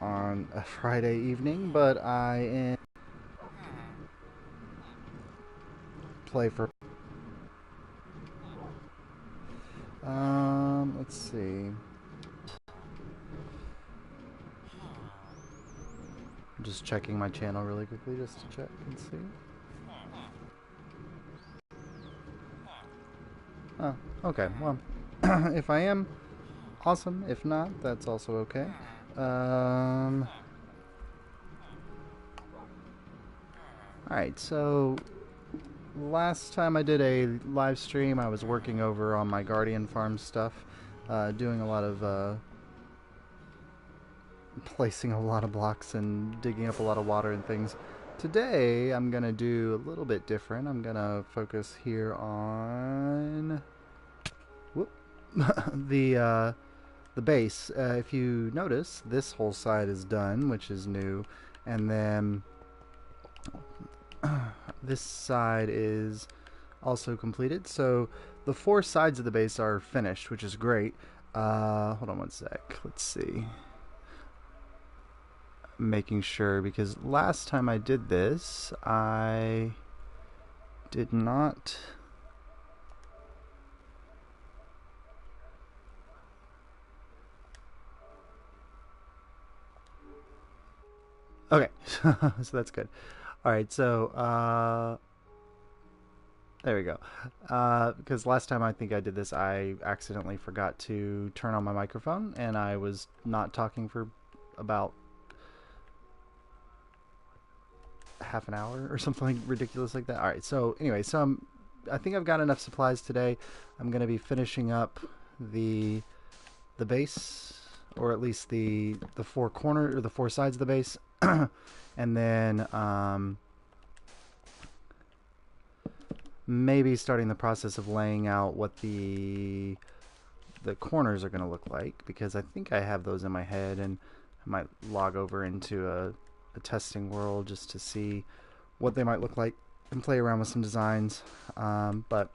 on a Friday evening, but I am play for. Let's see. I'm just checking my channel really quickly just to check and see. Oh, okay. Well, if I am, awesome. If not, that's also okay. Um. Alright, so last time I did a live stream, I was working over on my Guardian Farm stuff, doing a lot of placing a lot of blocks and digging up a lot of water and things. Today, I'm going to do a little bit different. I'm going to focus here on whoop, the base. If you notice, this whole side is done, which is new, and then this side is also completed. So the four sides of the base are finished, which is great. Hold on one sec. Let's see. Making sure, because last time I did this, I did not. Okay, so that's good. All right, so there we go. Because last time I think I did this, I accidentally forgot to turn on my microphone, and I was not talking for about half an hour or something like ridiculous like that. All right, so anyway, I think I've got enough supplies today. I'm going to be finishing up the base, or at least the four corner or the four sides of the base, and then maybe starting the process of laying out what the corners are going to look like, because I think I have those in my head, and I might log over into a testing world just to see what they might look like and play around with some designs. But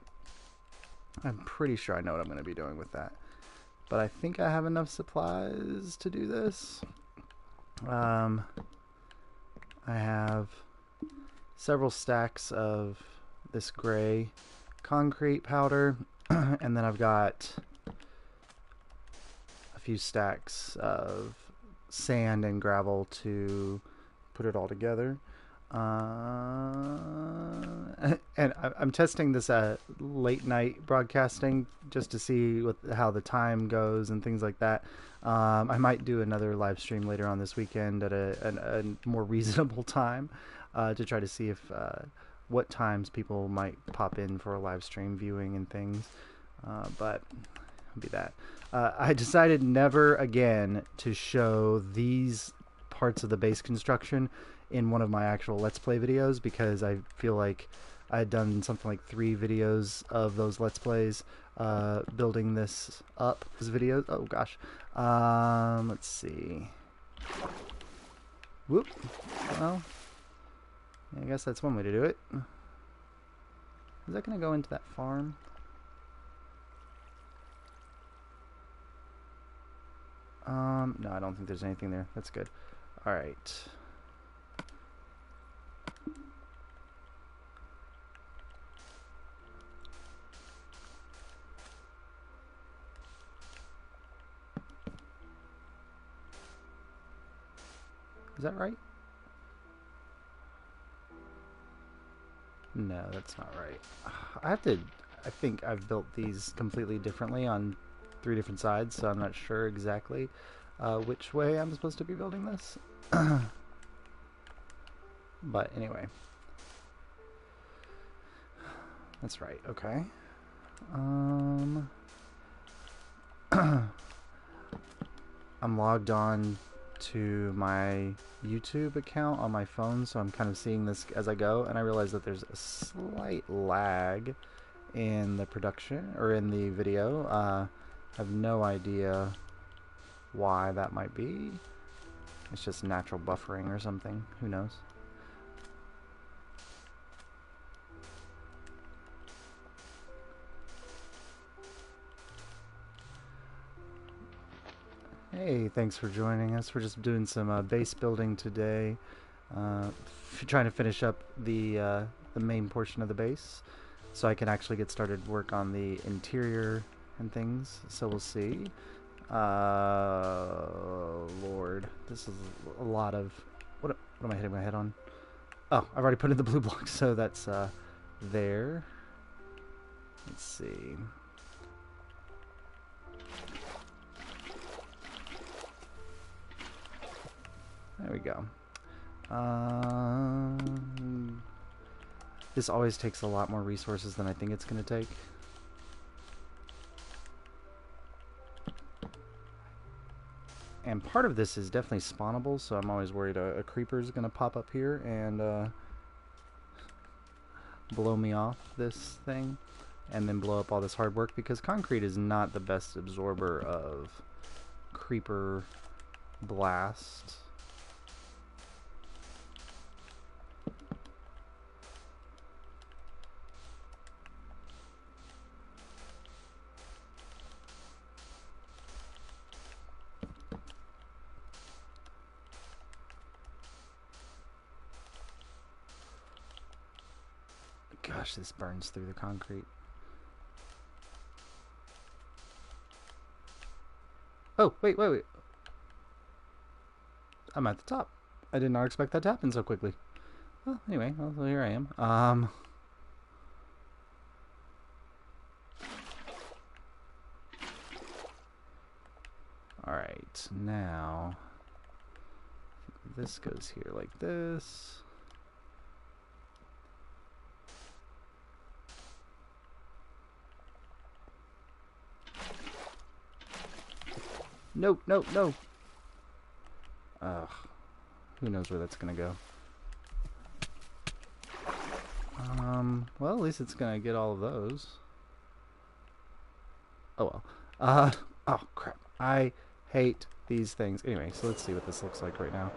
I'm pretty sure I know what I'm going to be doing with that. But I think I have enough supplies to do this. I have several stacks of this gray concrete powder, and then I've got a few stacks of sand and gravel to put it all together. And I'm testing this late night broadcasting just to see how the time goes and things like that. I might do another live stream later on this weekend at a more reasonable time to try to see if what times people might pop in for a live stream viewing and things. But it'll be that. I decided never again to show these parts of the base construction in one of my actual Let's Play videos, because I feel like I had done something like 3 videos of those Let's Plays building this up. This videos. Oh gosh. Let's see. Whoop. Well, I guess that's one way to do it. Is that going to go into that farm? No, I don't think there's anything there. That's good. All right. Is that right? No, that's not right. I think I've built these completely differently on 3 different sides, so I'm not sure exactly which way I'm supposed to be building this. But anyway. That's right, okay. I'm logged on to my YouTube account on my phone, so I'm kind of seeing this as I go, and I realize that there's a slight lag in the production, or in the video. I have no idea why that might be. It's just natural buffering or something. Who knows? Hey, thanks for joining us. We're just doing some base building today. Trying to finish up the main portion of the base, so I can actually get started work on the interior and things. So we'll see. Lord, this is a lot of what am I hitting my head on? Oh, I've already put in the blue block, so that's there. Let's see. There we go. This always takes a lot more resources than I think it's going to take. And part of this is definitely spawnable, so I'm always worried a creeper is going to pop up here and blow me off this thing, and then blow up all this hard work, because concrete is not the best absorber of creeper blast. Gosh, this burns through the concrete. Oh, wait. I'm at the top. I did not expect that to happen so quickly. Well, anyway, well, so here I am. Alright, now this goes here like this. No. Ugh. Who knows where that's gonna go. Well, at least it's gonna get all of those. Oh well. Oh crap. I hate these things. Anyway, so let's see what this looks like right now.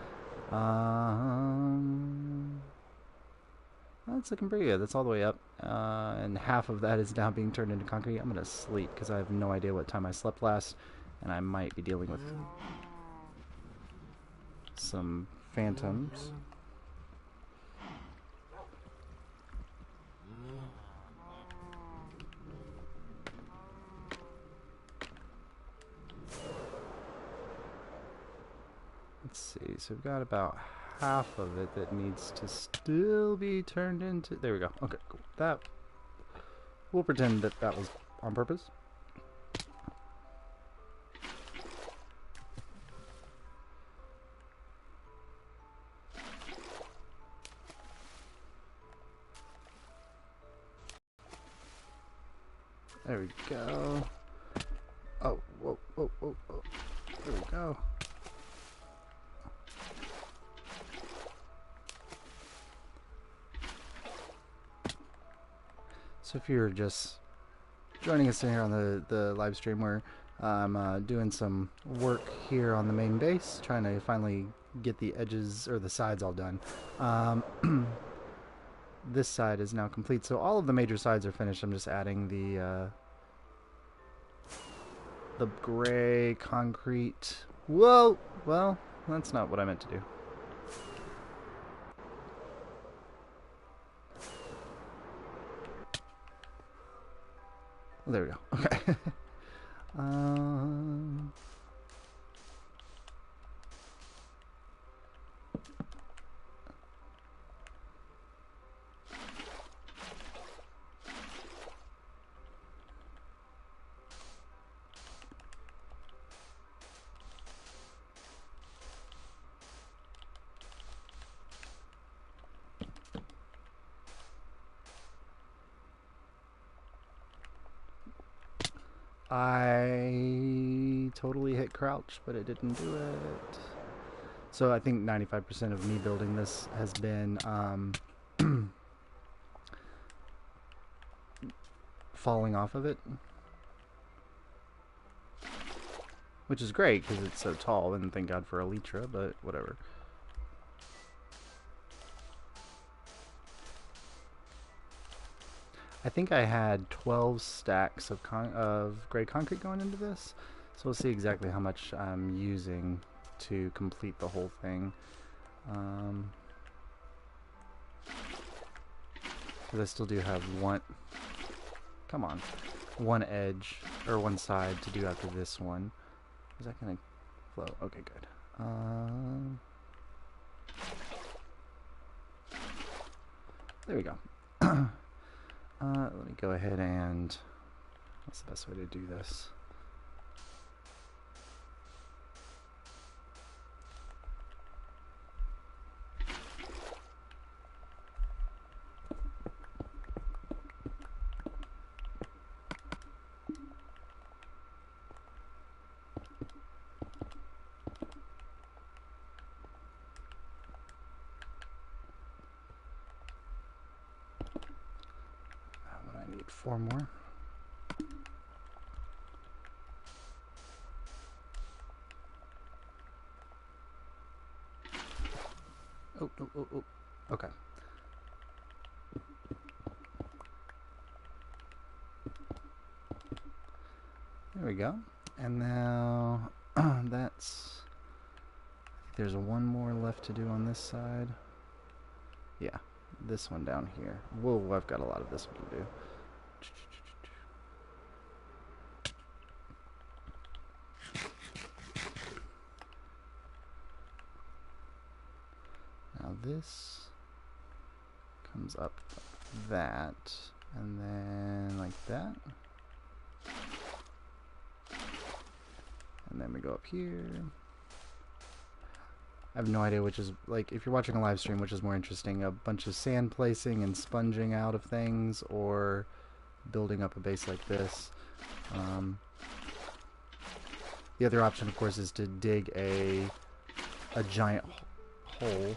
That's looking pretty good. That's all the way up. And half of that is now being turned into concrete. I'm gonna sleep because I have no idea what time I slept last. And I might be dealing with some phantoms. Let's see, so we've got about half of it that needs to still be turned into... There we go. Okay, cool. That... We'll pretend that that was on purpose. There we go. Oh, whoa. There we go. So if you're just joining us in here on the live stream, where I'm doing some work here on the main base, trying to finally get the edges or the sides all done. This side is now complete, so all of the major sides are finished. I'm just adding the gray concrete. Whoa! Well, that's not what I meant to do. Well, there we go. Okay. I totally hit crouch, but it didn't do it. So I think 95% of me building this has been falling off of it. Which is great, because it's so tall, and thank God for Elytra, but whatever. I think I had 12 stacks of gray concrete going into this, So we'll see exactly how much I'm using to complete the whole thing. Because I still do have one edge, or one side to do after this one. Is that gonna flow? Okay, good. There we go. Let me go ahead and... What's the best way to do this? I need 4 more. Oh. Okay. There we go. And now that's... There's one more left to do on this side. Yeah, this one down here. Whoa, I've got a lot of this one to do. Now this comes up like that, and then like that. And then we go up here. I have no idea which is, like, if you're watching a live stream, which is more interesting, a bunch of sand placing and sponging out of things, or building up a base like this. The other option, of course, is to dig a giant hole.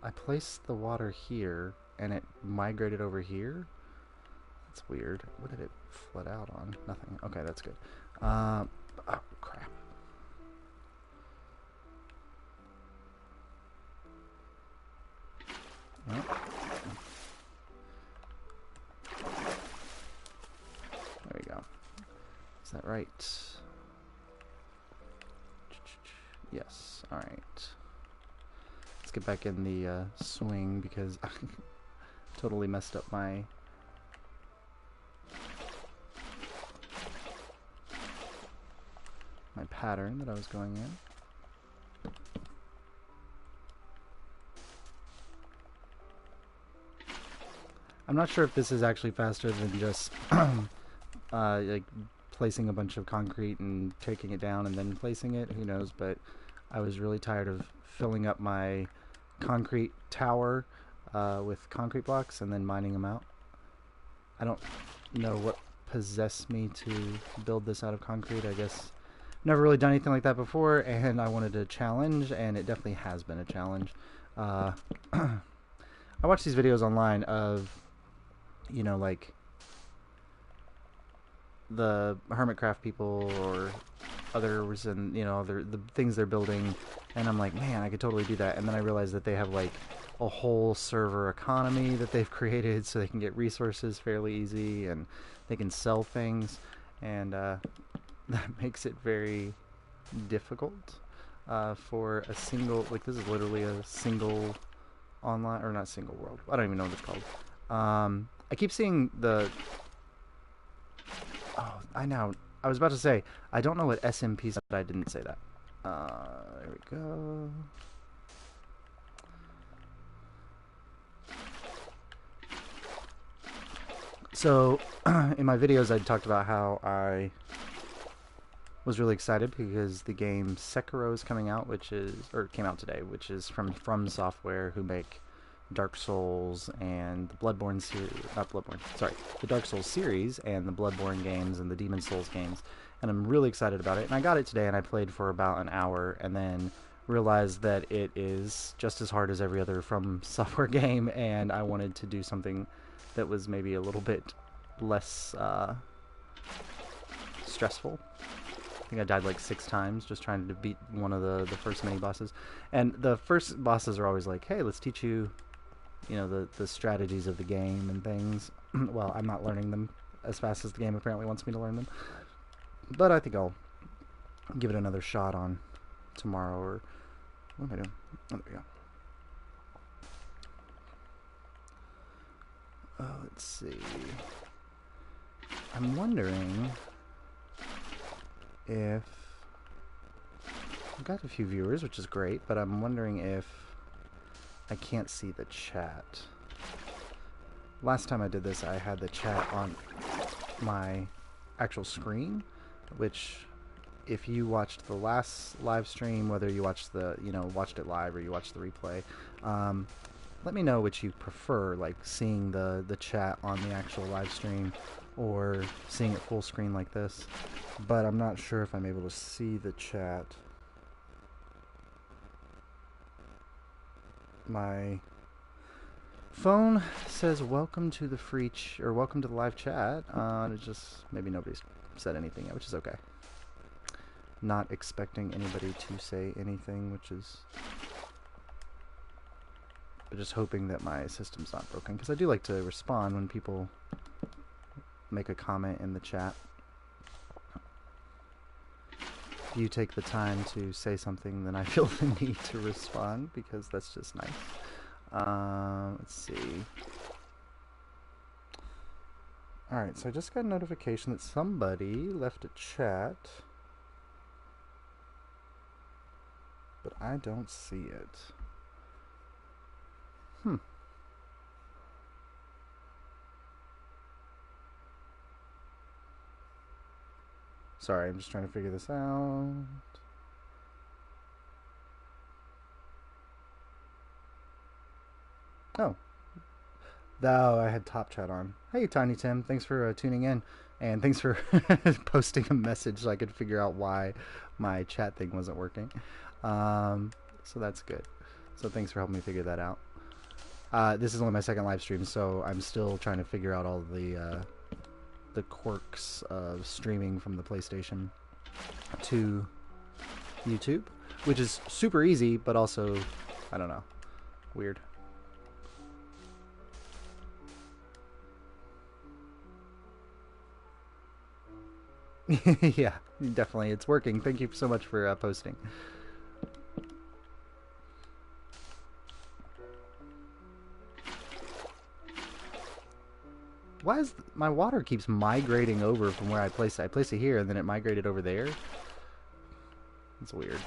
I placed the water here, and it migrated over here. That's weird. What did it flood out on? Nothing. Okay, that's good. Oh, crap. Well, there we go. Is that right? Yes. All right. Let's get back in the swing because I totally messed up my pattern that I was going in. I'm not sure if this is actually faster than just like placing a bunch of concrete and taking it down and then placing it. Who knows? But I was really tired of filling up my concrete tower with concrete blocks and then mining them out. I don't know what possessed me to build this out of concrete. I guess never really done anything like that before, and I wanted a challenge, and it definitely has been a challenge. I watch these videos online of, you know, like the Hermitcraft people or others, and you know, the things they're building, and I'm like, man, I could totally do that. And then I realized that they have like a whole server economy that they've created, so they can get resources fairly easy, and they can sell things, and that makes it very difficult for a single, like this is literally a single online, or not single world, I don't even know what it's called. I keep seeing the, oh, I was about to say, I don't know what SMP is, but I didn't say that. There we go. So, in my videos I talked about how I was really excited because the game Sekiro is coming out, which is, or came out today, which is from Software, who make Dark Souls and the Bloodborne series, not Bloodborne, sorry, the Dark Souls series and the Bloodborne games and the Demon Souls games, and I'm really excited about it. And I got it today and I played for about an hour and then realized that it is just as hard as every other From Software game, and I wanted to do something that was maybe a little bit less stressful. I think I died like 6 times just trying to beat one of the first mini bosses. And the first bosses are always like, hey, let's teach you, you know, the strategies of the game and things. Well, I'm not learning them as fast as the game apparently wants me to learn them. But I think I'll give it another shot on tomorrow, or what am I doing? Oh, there we go. Let's see. I'm wondering if I've got a few viewers, which is great, but I'm wondering if I can't see the chat. Last time I did this, I had the chat on my actual screen, which if you watched the last live stream, whether you watched watched it live or you watched the replay, let me know which you prefer, like seeing the chat on the actual live stream or seeing it full screen like this. But I'm not sure if I'm able to see the chat. My phone says welcome to the welcome to the live chat. It's just maybe nobody's said anything yet, which is okay. Not expecting anybody to say anything, which is just hoping that my system's not broken, because I do like to respond when people make a comment in the chat. If you take the time to say something, then I feel the need to respond, because that's just nice. Let's see. Alright, so I just got a notification that somebody left a chat, but I don't see it. Sorry, I'm just trying to figure this out. Oh. No, I had Top Chat on. Hey, Tiny Tim. Thanks for tuning in. And thanks for posting a message so I could figure out why my chat thing wasn't working. So that's good. So thanks for helping me figure that out. This is only my second live stream, so I'm still trying to figure out all the quirks of streaming from the PlayStation to YouTube, which is super easy, but also, I don't know, weird. Yeah, definitely, it's working. Thank you so much for posting. Why is my water keeps migrating over from where I place it? I place it here, and then it migrated over there. It's weird.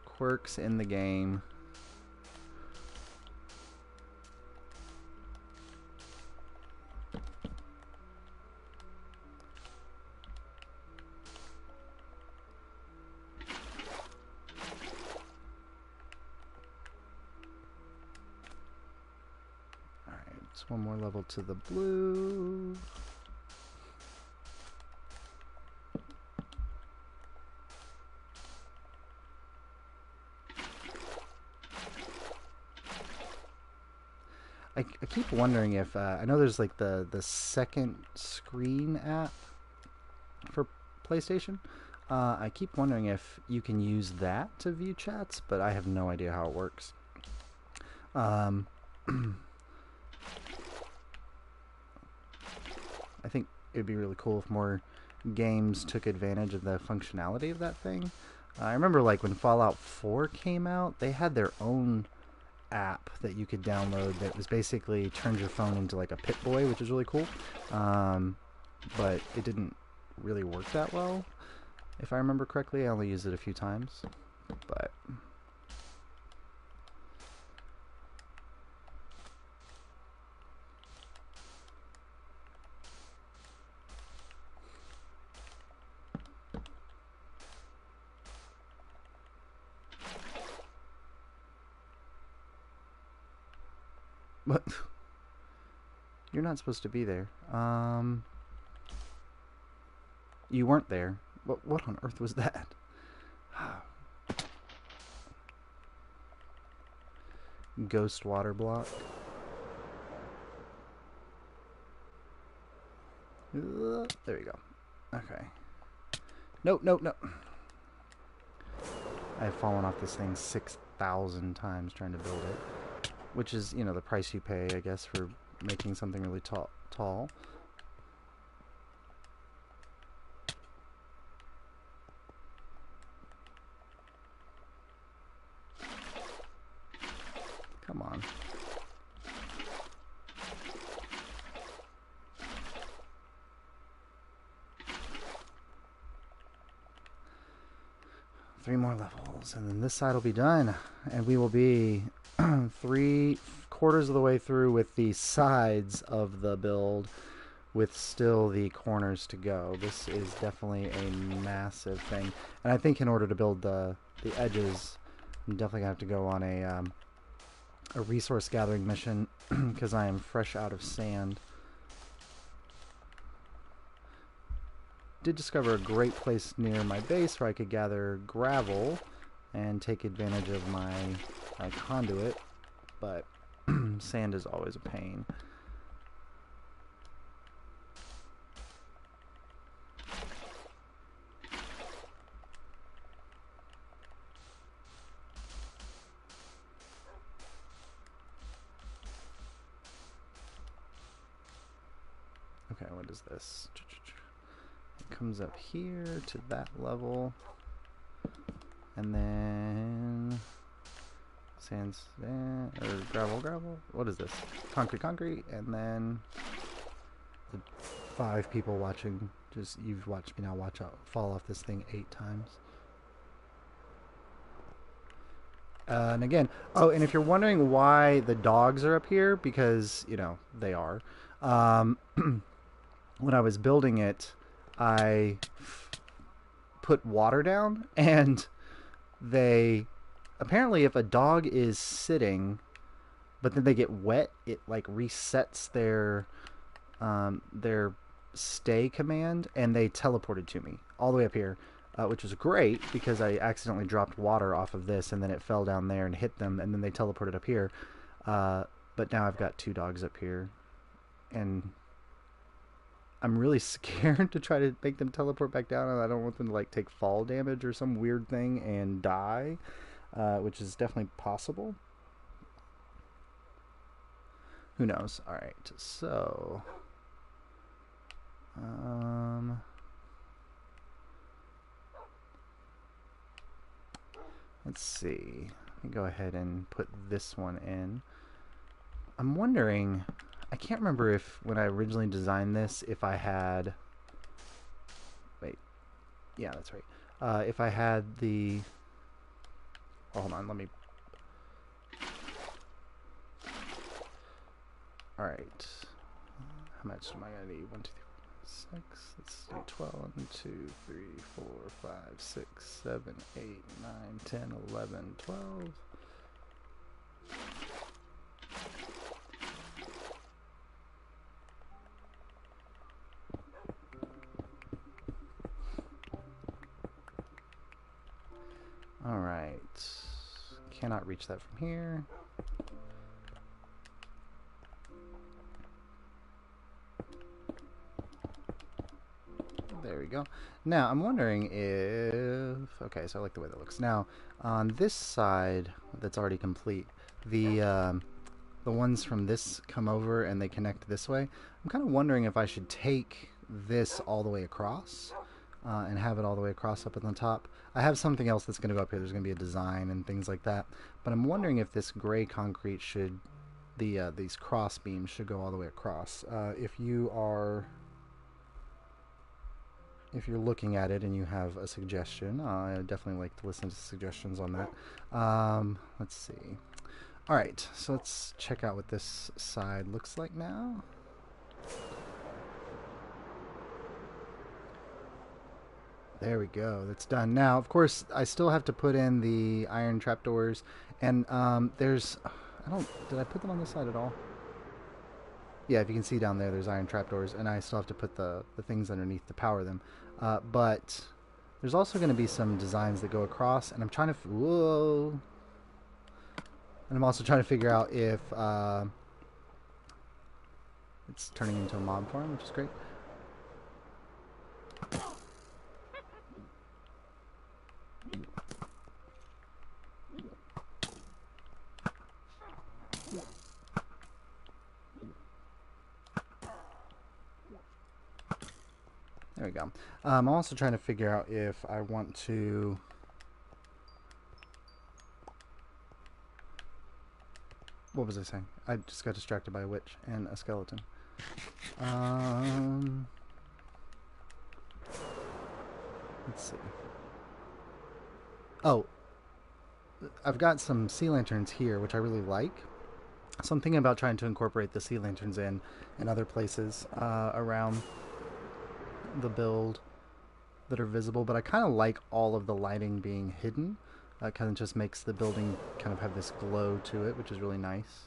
Quirks in the game. One more level to the blue. I keep wondering if I know there's like the second screen app for PlayStation. I keep wondering if you can use that to view chats, but I have no idea how it works. I think it'd be really cool if more games took advantage of the functionality of that thing. I remember like when Fallout 4 came out, they had their own app that you could download that was basically turned your phone into like a Pip-Boy, which is really cool. But it didn't really work that well, if I remember correctly. I only used it a few times, but... What? You're not supposed to be there. You weren't there. What on earth was that? Ghost water block. There we go. Okay. Nope, nope, nope. I've fallen off this thing 6,000 times trying to build it. Which is, you know, the price you pay, I guess, for making something really tall. 3 more levels, and then this side will be done, and we will be 3/4 of the way through with the sides of the build, with still the corners to go. This is definitely a massive thing, and I think in order to build the edges, I'm definitely gonna have to go on a resource gathering mission because I am fresh out of sand. Did discover a great place near my base where I could gather gravel and take advantage of my conduit, but sand is always a pain. Okay, what is this? It comes up here to that level, and then sand, or gravel. What is this? Concrete, and then the 5 people watching. Just you've watched me now fall off this thing 8 times. And again, oh, and if you're wondering why the dogs are up here, because you know they are. When I was building it, I put water down, and they apparently, if a dog is sitting but then they get wet, it like resets their stay command, and they teleported to me all the way up here, which was great because I accidentally dropped water off of this, and then it fell down there and hit them, and then they teleported up here. But now I've got 2 dogs up here, and I'm really scared to try to make them teleport back down, and I don't want them to like take fall damage or some weird thing and die, which is definitely possible. Who knows? All right, so let's see. Let me go ahead and put this one in. I'm wondering, I can't remember if when I originally designed this, if I had, wait, yeah, that's right. If I had the, oh, hold on, let me, all right. How much am I gonna need? 1, 2, 3, 4, 6. Let's do 12. 1, 2, 3, 4, 5, 6, 7, 8, 9, 10, 11, 12. All right. Cannot reach that from here. There we go. Now, I'm wondering if... Okay, so I like the way that looks. Now, on this side that's already complete, the ones from this come over and they connect this way. I'm kind of wondering if I should take this all the way across and have it all the way across up at the top. I have something else that's going to go up here. There's going to be a design and things like that. But I'm wondering if this gray concrete should... these cross beams should go all the way across. If you're looking at it and you have a suggestion, I definitely like to listen to suggestions on that. Let's see. All right, so let's check out what this side looks like now. There we go. That's done. Now, of course, I still have to put in the iron trapdoors, and there's... did I put them on this side at all? Yeah, if you can see down there, there's iron trapdoors, and I still have to put the things underneath to power them. But there's also going to be some designs that go across, and I'm trying to... Whoa! And I'm also trying to figure out if... it's turning into a mob farm, which is great. There we go. I'm also trying to figure out if I want to... What was I saying? I just got distracted by a witch and a skeleton. Let's see. Oh, I've got some sea lanterns here, which I really like. So I'm thinking about trying to incorporate the sea lanterns in other places around the build that are visible. But I kind of like all of the lighting being hidden. Kind of just makes the building kind of have this glow to it, which is really nice.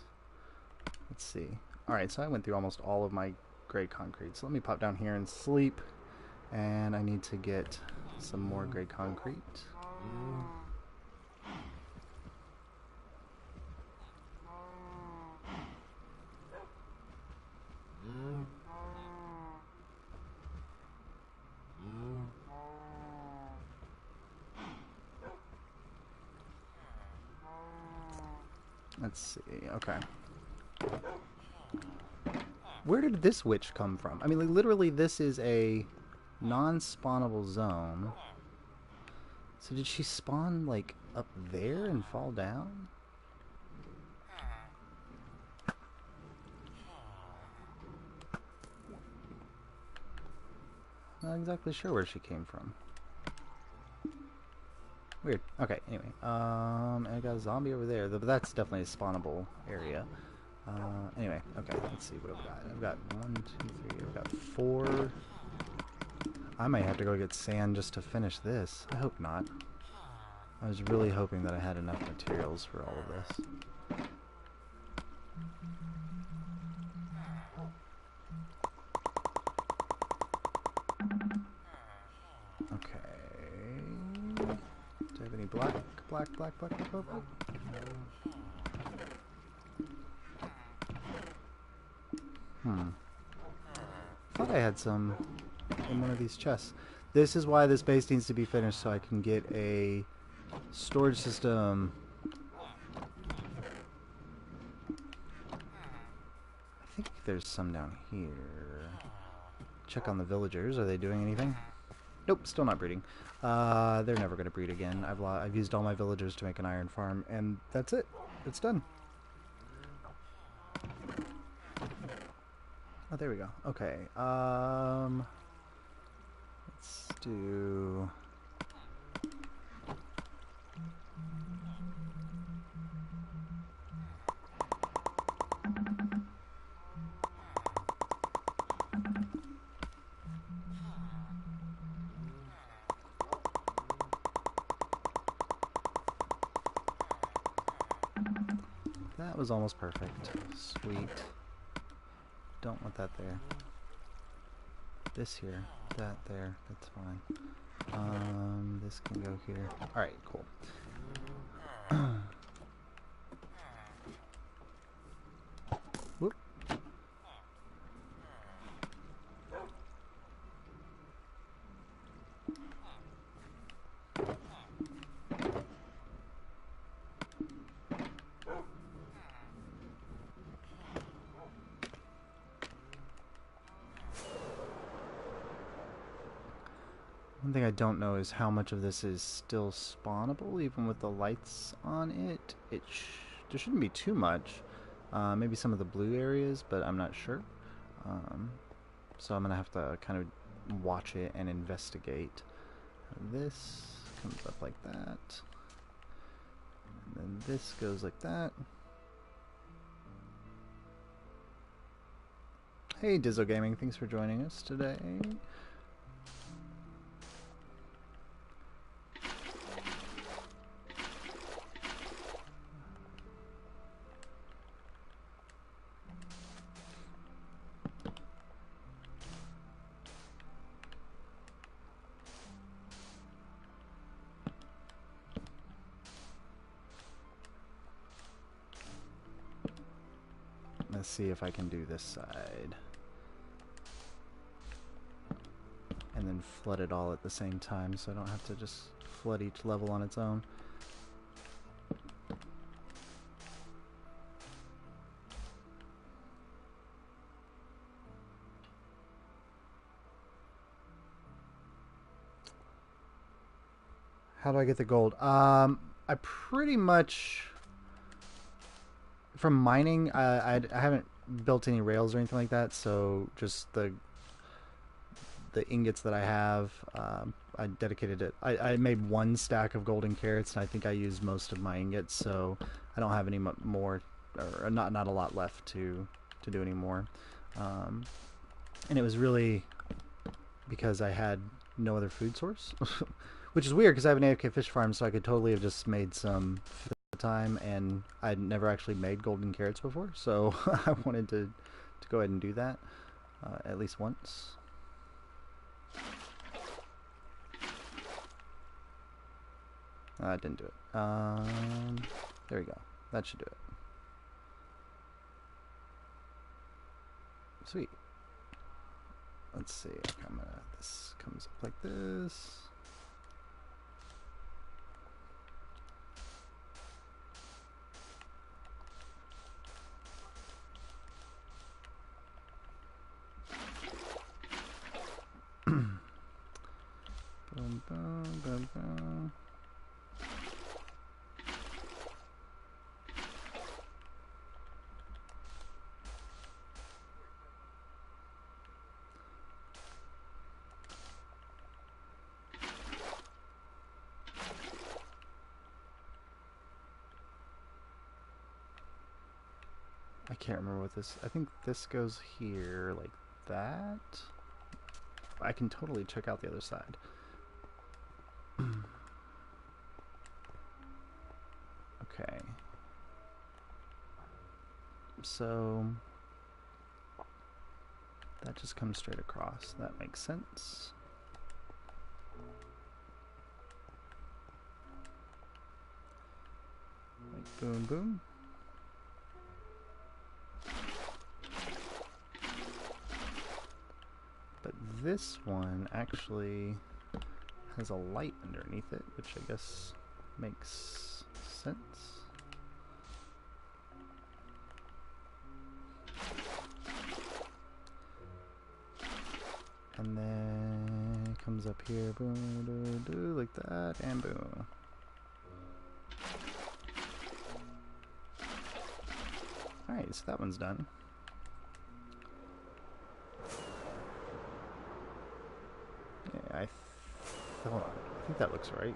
Let's see. Alright, so I went through almost all of my gray concrete. So let me pop down here and sleep. And I need to get some more gray concrete. Let's see. Okay. Where did this witch come from? I mean, like, literally, this is a non-spawnable zone. So did she spawn, like, up there and fall down? Not exactly sure where she came from. Weird. Okay, anyway. I got a zombie over there. But that's definitely a spawnable area. Anyway, okay, let's see what I've got. I've got 1, 2, 3, I've got 4. I might have to go get sand just to finish this. I hope not. I was really hoping that I had enough materials for all of this. Okay. Do I have any black? Black. Thought I had some in one of these chests. This is why this base needs to be finished, so I can get a storage system. I think there's some down here. Check on the villagers. Are they doing anything? Nope, still not breeding. They're never going to breed again. I've used all my villagers to make an iron farm, and that's it. It's done. Oh, there we go. Okay. Let's do... That was almost perfect. Sweet. Don't want that there. This here. That there. That's fine. This can go here. Alright, cool. Whoop. One thing I don't know is how much of this is still spawnable, even with the lights on it. There shouldn't be too much. Maybe some of the blue areas, but I'm not sure. So I'm going to have to kind of watch it and investigate. This comes up like that. And then this goes like that. Hey Dizzo Gaming, thanks for joining us today. Let's see if I can do this side. And then flood it all at the same time, so I don't have to just flood each level on its own. How do I get the gold? I pretty much... From mining, I haven't built any rails or anything like that, so just the ingots that I have, I dedicated it. I made one stack of golden carrots, and I think I used most of my ingots, so I don't have any more, or not a lot left to do anymore. And it was really because I had no other food source, which is weird because I have an AFK fish farm, so I could totally have just made some at the time, and I'd never actually made golden carrots before, so I wanted to go ahead and do that at least once. I didn't do it. There we go. That should do it. Sweet. Let's see. This comes up like this. Boom, boom, boom, boom. I can't remember what this... I think this goes here like that. I can totally check out the other side. Okay. So that just comes straight across. That makes sense. Like boom, boom. But this one actually has a light underneath it, which I guess makes sense. And then it comes up here, boom, like that, and boom. Alright, so that one's done. Yeah, hold on. I think that looks right.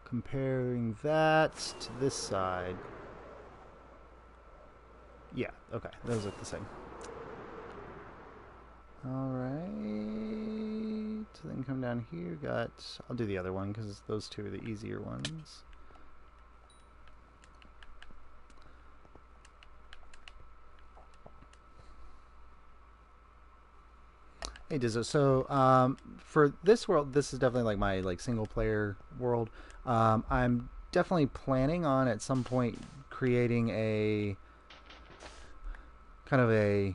Comparing that to this side. Yeah, okay. Those look the same. Alright. So then come down here. I'll do the other one because those two are the easier ones. Hey Dizzo, so for this world, this is definitely like my single player world. I'm definitely planning on at some point creating a kind of a,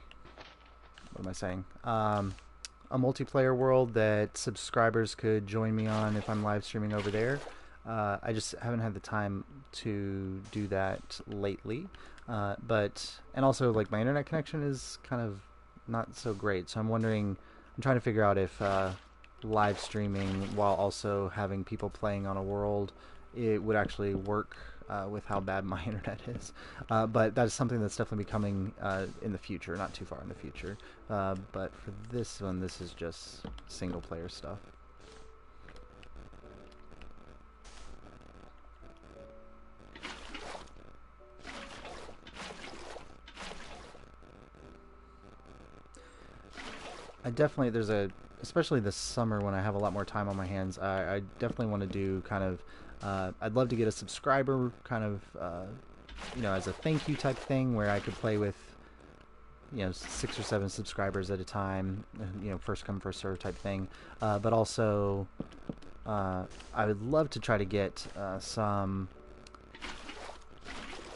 what am I saying? A multiplayer world that subscribers could join me on if I'm live streaming over there. I just haven't had the time to do that lately. And also like my internet connection is kind of not so great, so I'm trying to figure out if live streaming while also having people playing on a world, it would actually work with how bad my internet is. But that is something that's definitely becoming in the future, not too far in the future. But for this one, this is just single player stuff. I definitely, especially this summer when I have a lot more time on my hands, I definitely want to do kind of, I'd love to get a subscriber kind of, as a thank you type thing where I could play with, 6 or 7 subscribers at a time, first come, first serve type thing. But also, I would love to try to get some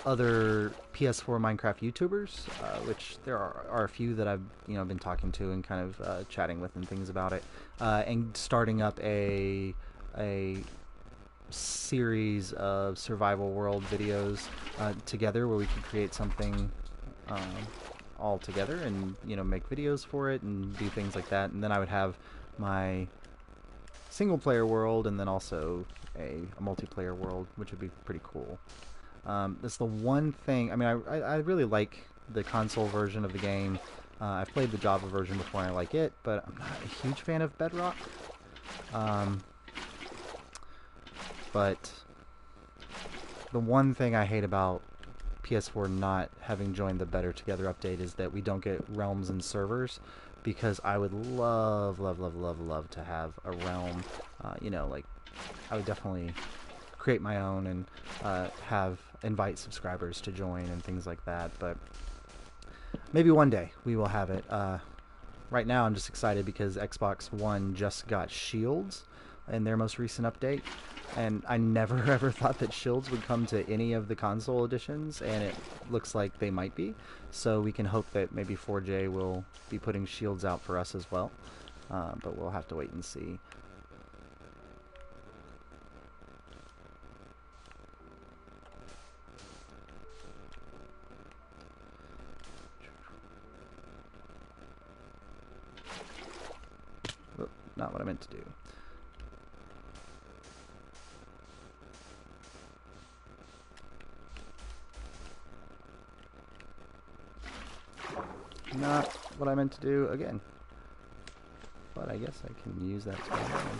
other PS4 Minecraft YouTubers, which there are a few that I've been talking to and kind of chatting with and things about it, and starting up a series of survival world videos together where we could create something all together and make videos for it and do things like that. And then I would have my single player world and then also a multiplayer world, which would be pretty cool. That's the one thing. I mean, I really like the console version of the game. I've played the Java version before and I like it, but I'm not a huge fan of Bedrock. But the one thing I hate about PS4 not having joined the Better Together update is that we don't get realms and servers, because I would love to have a realm. You know, like, I would definitely create my own and invite subscribers to join and things like that, but maybe one day we will have it. Right now I'm just excited because Xbox One just got shields in their most recent update, and I never ever thought that shields would come to any of the console editions, and it looks like they might be, so we can hope that maybe 4J will be putting shields out for us as well, but we'll have to wait and see. Oop, not what I meant to do. Not what I meant to do again. But I guess I can use that to my advantage.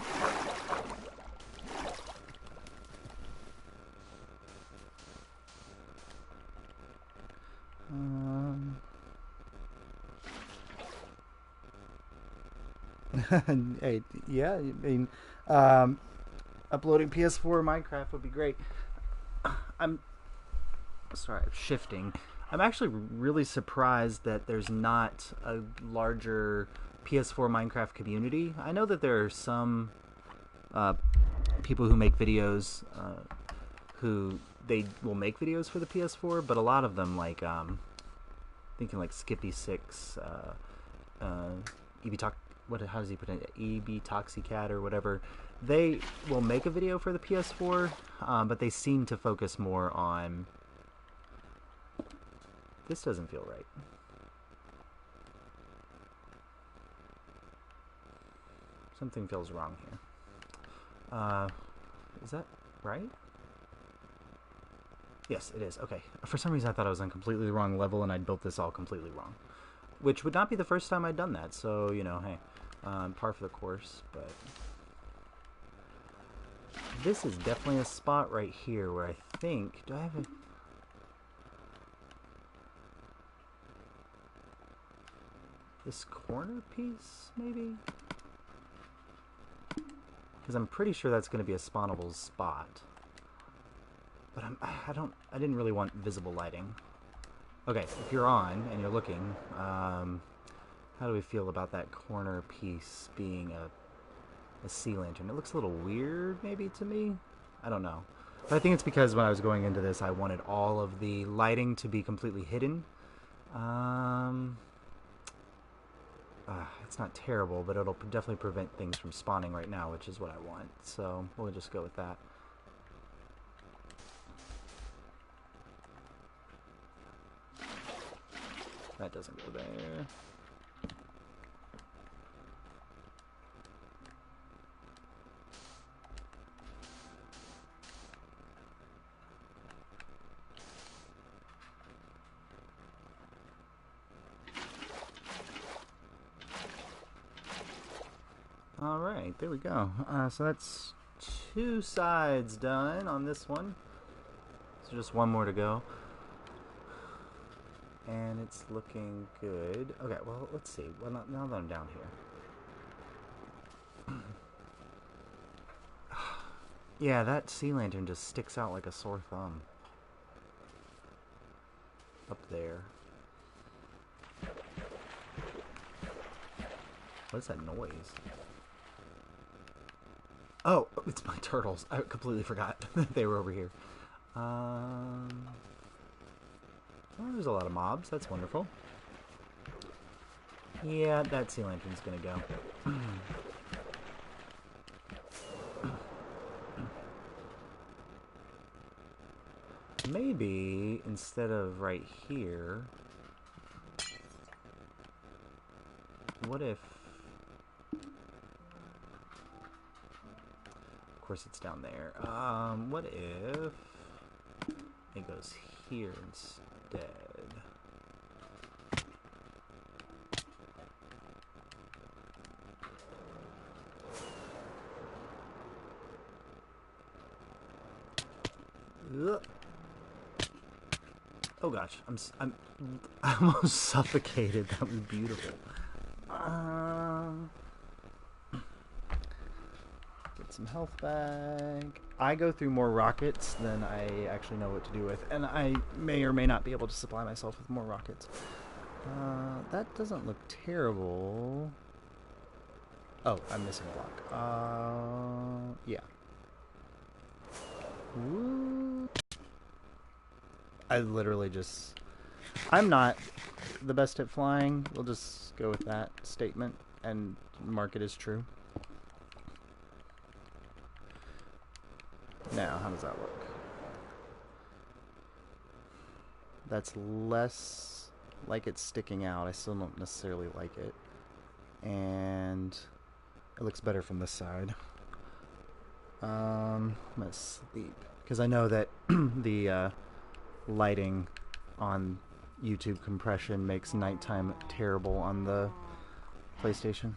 Hey, yeah, I mean, uploading PS4 Minecraft would be great. I'm shifting. I'm actually really surprised that there's not a larger PS4 Minecraft community. I know that there are some people who make videos who they will make videos for the PS4, but a lot of them, like thinking like Skippy6, how does he put it? EB Toxicat or whatever. They will make a video for the PS4, but they seem to focus more on. This doesn't feel right. Something feels wrong here. Is that right? Yes, it is. Okay. For some reason I thought I was on completely the wrong level and I'd built this all completely wrong. Which would not be the first time I'd done that, so, you know, hey. Par for the course, but... This is definitely a spot right here where I think... Do I have a... This corner piece, maybe? Because I'm pretty sure that's going to be a spawnable spot. But I didn't really want visible lighting. Okay, if you're on and you're looking, how do we feel about that corner piece being a sea lantern? It looks a little weird, maybe, to me. I don't know. But I think it's because when I was going into this, I wanted all of the lighting to be completely hidden. It's not terrible, but it'll definitely prevent things from spawning right now, which is what I want. So we'll just go with that. That doesn't go there. Alright, there we go. So that's 2 sides done on this one. So just one more to go. And it's looking good. Okay, well, let's see. Well, now that I'm down here. Yeah, that sea lantern just sticks out like a sore thumb. Up there. What is that noise? Oh, it's my turtles. I completely forgot that they were over here. Oh, there's a lot of mobs. That's wonderful. Yeah, that sea lantern's gonna go. Maybe instead of right here, what if... Of course it's down there. What if it goes here instead? Ugh. Oh gosh, I'm almost suffocated. That was beautiful. Get some health back. I go through more rockets than I actually know what to do with, and I may or may not be able to supply myself with more rockets. That doesn't look terrible. Oh, I'm missing a block. Yeah. Ooh. I literally just... I'm not the best at flying. We'll just go with that statement and mark it as true. Now, how does that look? That's less like it's sticking out. I still don't necessarily like it. And it looks better from this side. I'm gonna sleep because I know that the lighting on YouTube compression makes nighttime terrible on the PlayStation.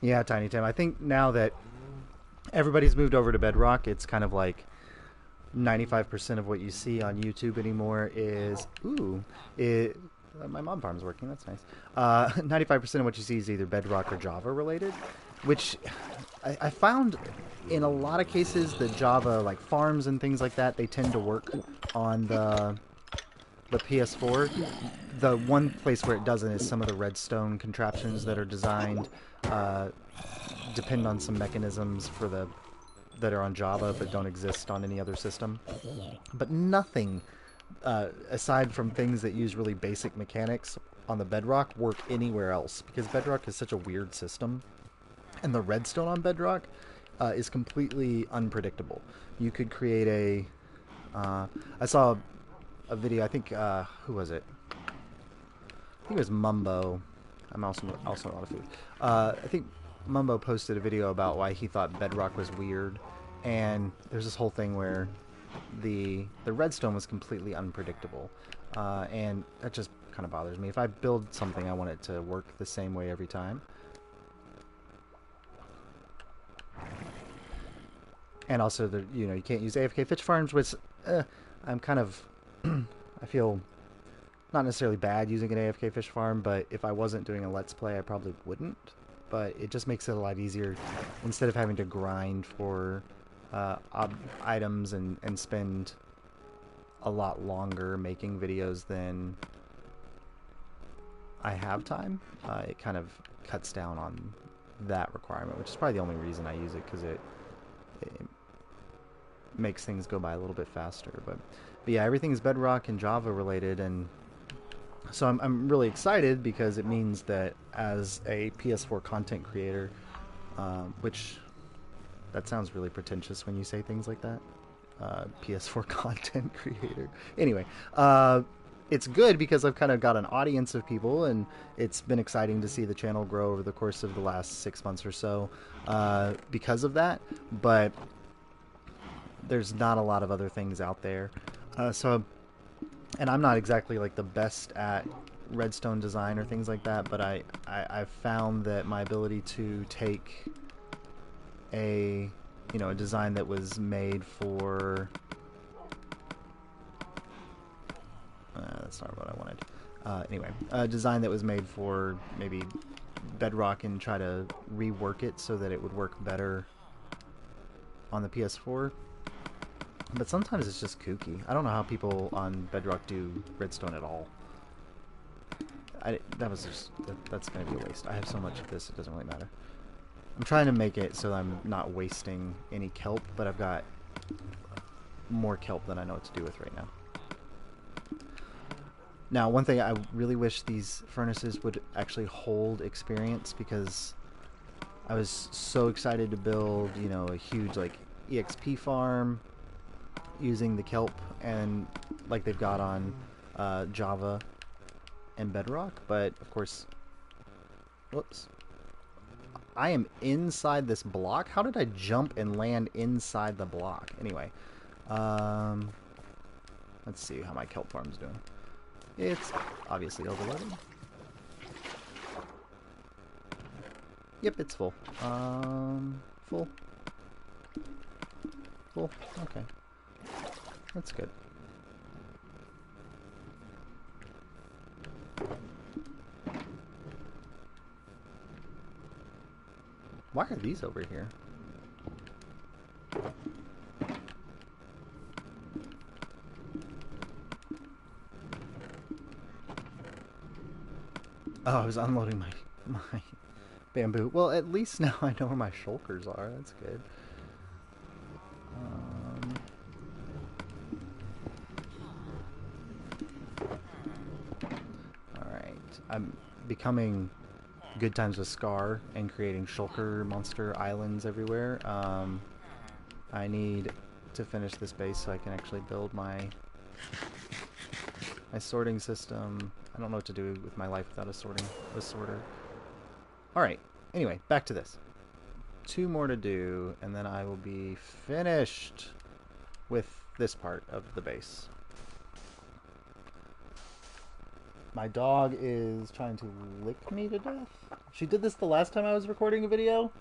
Yeah, Tiny Tim. I think now that everybody's moved over to Bedrock, it's kind of like 95% of what you see on YouTube anymore is my mod farm's working. That's nice. 95% of what you see is either Bedrock or Java related, which I found in a lot of cases the Java like farms and things like that, they tend to work on the PS4. The one place where it doesn't is some of the redstone contraptions that are designed depend on some mechanisms for that are on Java but don't exist on any other system. But nothing aside from things that use really basic mechanics on the Bedrock work anywhere else, because Bedrock is such a weird system, and the redstone on Bedrock is completely unpredictable. You could create I saw a video, I think, who was it? I think it was Mumbo. I'm also out of food. I think Mumbo posted a video about why he thought Bedrock was weird, and there's this whole thing where the redstone was completely unpredictable, and that just kind of bothers me. If I build something, I want it to work the same way every time. And also, you can't use AFK fish farms, which I'm kind of I feel not necessarily bad using an AFK fish farm, but if I wasn't doing a Let's Play, I probably wouldn't. But it just makes it a lot easier instead of having to grind for items and spend a lot longer making videos than I have time. It kind of cuts down on that requirement, which is probably the only reason I use it, because it makes things go by a little bit faster. But yeah, everything is Bedrock and Java related, and so I'm really excited because it means that as a PS4 content creator, which that sounds really pretentious when you say things like that, PS4 content creator. Anyway, it's good because I've kind of got an audience of people, and it's been exciting to see the channel grow over the course of the last 6 months or so because of that. But there's not a lot of other things out there. And I'm not exactly like the best at redstone design or things like that, but I've found that my ability to take a design that was made for that's not what I wanted. Anyway, a design that was made for maybe Bedrock and try to rework it so that it would work better on the PS4. But sometimes it's just kooky. I don't know how people on Bedrock do redstone at all. That's going to be a waste. I have so much of this, it doesn't really matter. I'm trying to make it so I'm not wasting any kelp, but I've got more kelp than I know what to do with right now. Now, one thing I really wish these furnaces would actually hold experience, because I was so excited to build, a huge like EXP farm using the kelp and like they've got on Java and Bedrock, but of course, whoops, I am inside this block. How did I jump and land inside the block? Anyway, let's see how my kelp farm's doing. It's obviously overloaded. Yep, it's full. Full. Full. Okay. That's good. Why are these over here? Oh, I was unloading my bamboo. Well, at least now I know where my shulkers are. That's good. Alright. I'm becoming good times with Scar and creating shulker monster islands everywhere. I need to finish this base so I can actually build my sorting system. I don't know what to do with my life without a sorter. Alright, anyway, back to this. 2 more to do, and then I will be finished with this part of the base. My dog is trying to lick me to death. She did this the last time I was recording a video.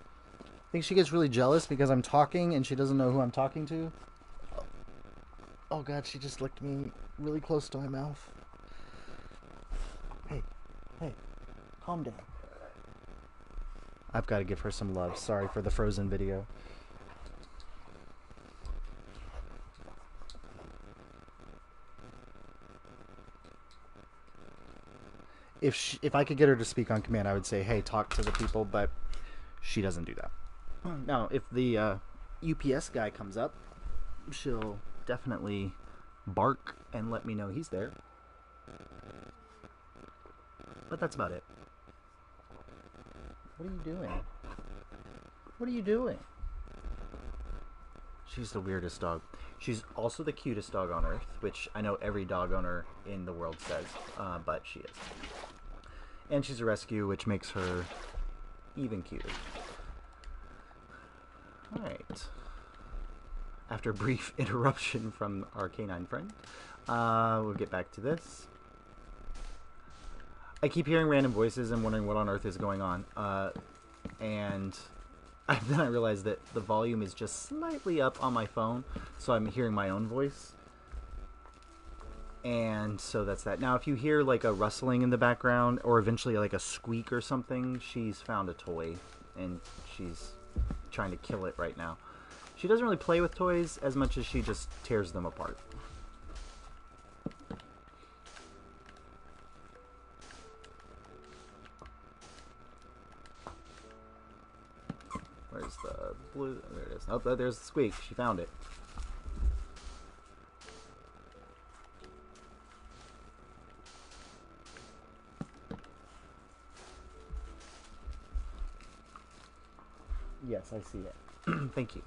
I think she gets really jealous because I'm talking and she doesn't know who I'm talking to. Oh god, she just licked me really close to my mouth. Hey, calm down. I've got to give her some love. Sorry for the Frozen video. If I could get her to speak on command, I would say, hey, talk to the people, but she doesn't do that. Now, if the UPS guy comes up, she'll definitely bark and let me know he's there. But that's about it. What are you doing? What are you doing? She's the weirdest dog. She's also the cutest dog on earth, which I know every dog owner in the world says, but she is. And she's a rescue, which makes her even cuter. Alright. After a brief interruption from our canine friend, we'll get back to this. I keep hearing random voices and wondering what on earth is going on. And then I realized that the volume is just slightly up on my phone, so I'm hearing my own voice. And so that's that. Now, if you hear like a rustling in the background, or eventually like a squeak or something, she's found a toy, and she's trying to kill it right now. She doesn't really play with toys as much as she just tears them apart. Where's the blue? There it is. Oh, there's the squeak. She found it. Yes, I see it. Thank you.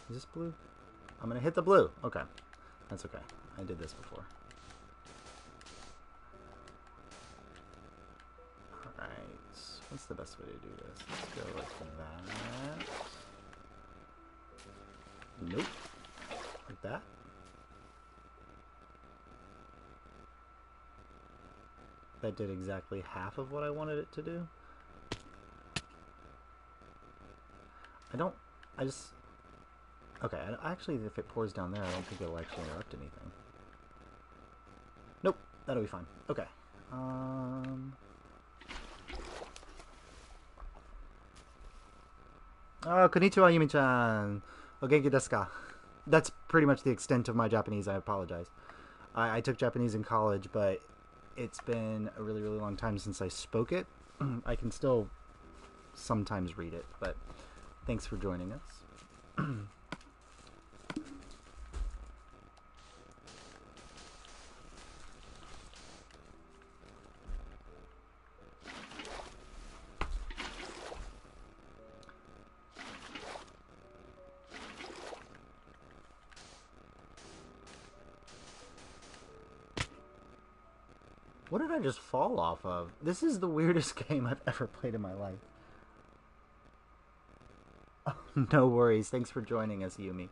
Is this blue? I'm gonna hit the blue. Okay. That's okay. I did this before. Alright. What's the best way to do this? Let's go like that. Nope. Like that. That did exactly half of what I wanted it to do. Okay, actually, if it pours down there, I don't think it'll actually interrupt anything. Nope, that'll be fine. Okay. Oh, konnichiwa, Yumi-chan. O genki desu ka? That's pretty much the extent of my Japanese. I apologize. I took Japanese in college, but it's been a really, really long time since I spoke it. I can still sometimes read it, but thanks for joining us. What did I just fall off of? This is the weirdest game I've ever played in my life. No worries. Thanks for joining us, Yumi.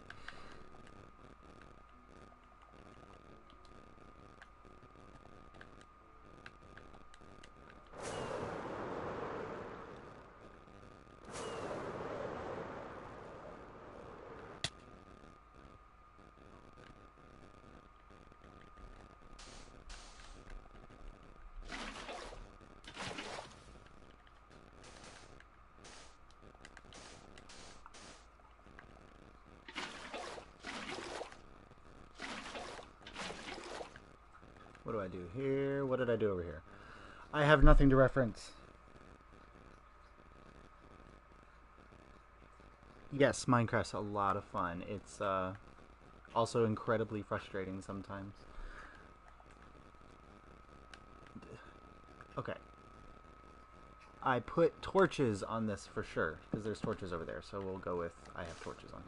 What do I do here? What did I do over here? I have nothing to reference. Yes, Minecraft's a lot of fun. It's also incredibly frustrating sometimes. Okay. I put torches on this for sure, because there's torches over there, so we'll go with I have torches on.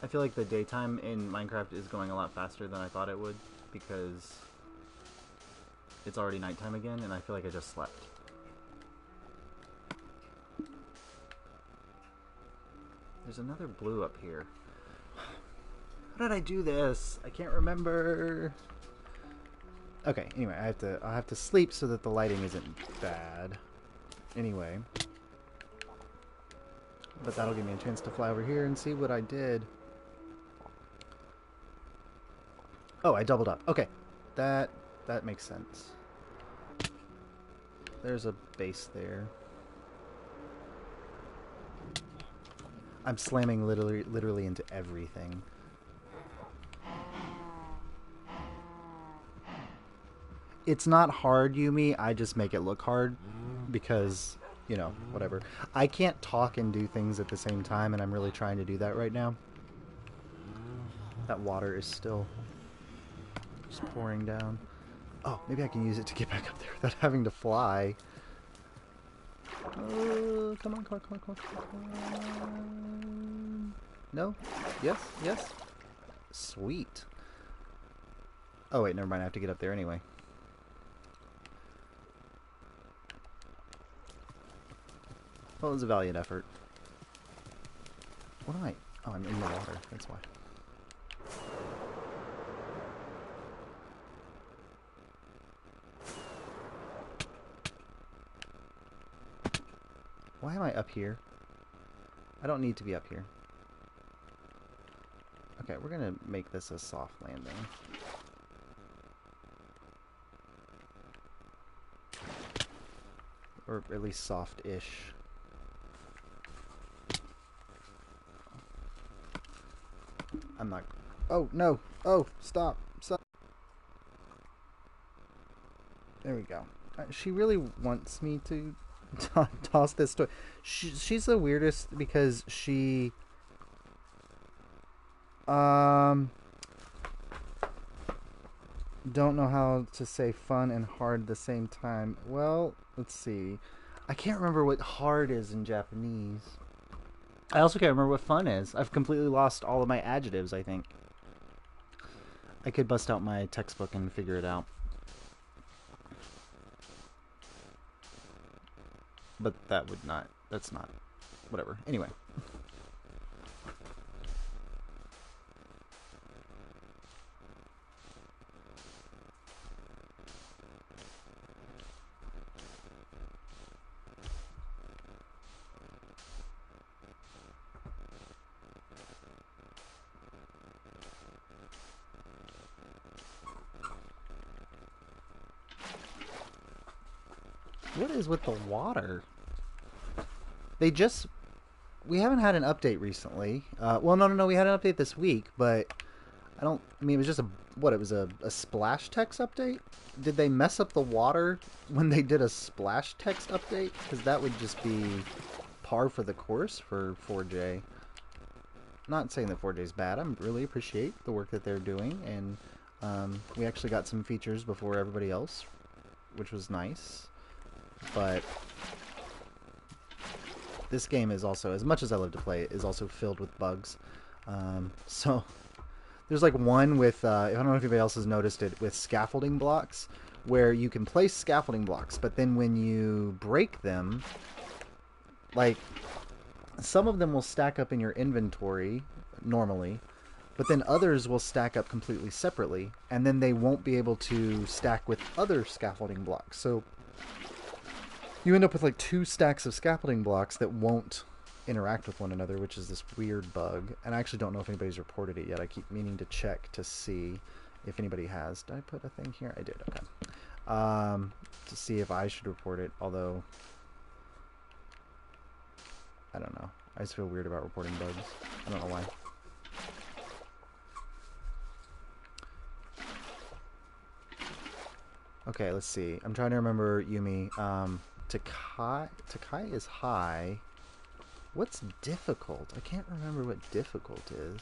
I feel like the daytime in Minecraft is going a lot faster than I thought it would, because it's already nighttime again, and I feel like I just slept. There's another blue up here. How did I do this? I can't remember. Okay, anyway, I'll have to sleep so that the lighting isn't bad. Anyway. But that'll give me a chance to fly over here and see what I did. Oh, I doubled up. Okay. That makes sense. There's a base there. I'm slamming literally into everything. It's not hard, Yumi. I just make it look hard because, you know, whatever. I can't talk and do things at the same time, and I'm really trying to do that right now. That water is still just pouring down. Oh, maybe I can use it to get back up there without having to fly. Come on. No? Yes? Yes? Sweet. Oh, wait, never mind. I have to get up there anyway. Well, it was a valiant effort. What am I? Oh, I'm in the water. That's why. Why am I up here? I don't need to be up here. Okay, we're gonna make this a soft landing. Or at least soft-ish. I'm not... Oh, no! Oh, stop! Stop! There we go. She really wants me to toss this toy. She's the weirdest because she... don't know how to say fun and hard at the same time. Well, let's see. I can't remember what hard is in Japanese. I also can't remember what fun is. I've completely lost all of my adjectives, I think. I could bust out my textbook and figure it out. But that would not... That's not... Whatever. Anyway. What is with the water? We haven't had an update recently. Well, no, we had an update this week, but I mean, it was just it was a splash text update? Did they mess up the water when they did a splash text update? Because that would just be par for the course for 4J. I'm not saying that 4J is bad. I really appreciate the work that they're doing, and we actually got some features before everybody else, which was nice. But this game is also, as much as I love to play it, is also filled with bugs. So there's like one with, I don't know if anybody else has noticed it, with scaffolding blocks, where you can place scaffolding blocks, but then when you break them, like, some of them will stack up in your inventory normally, but then others will stack up completely separately, and then they won't be able to stack with other scaffolding blocks. So you end up with like 2 stacks of scaffolding blocks that won't interact with one another, which is this weird bug. And I actually don't know if anybody's reported it yet. I keep meaning to check to see if anybody has. Did I put a thing here? I did. Okay. To see if I should report it, although I don't know. I just feel weird about reporting bugs. I don't know why. Okay, let's see. I'm trying to remember Yumi. Takai is high. What's difficult? I can't remember what difficult is.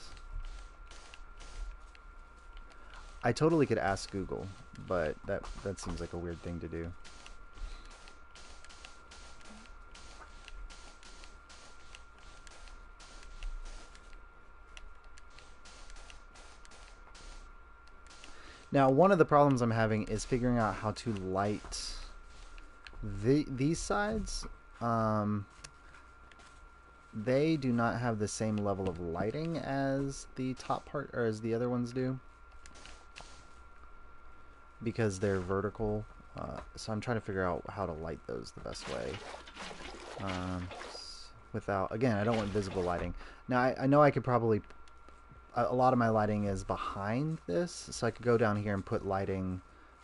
I totally could ask Google, but that seems like a weird thing to do. Now, one of the problems I'm having is figuring out how to light these sides. They do not have the same level of lighting as the top part, or as the other ones do, because they're vertical. So I'm trying to figure out how to light those the best way. Without, again, I don't want visible lighting. Now, I know I could probably... A lot of my lighting is behind this, so I could go down here and put lighting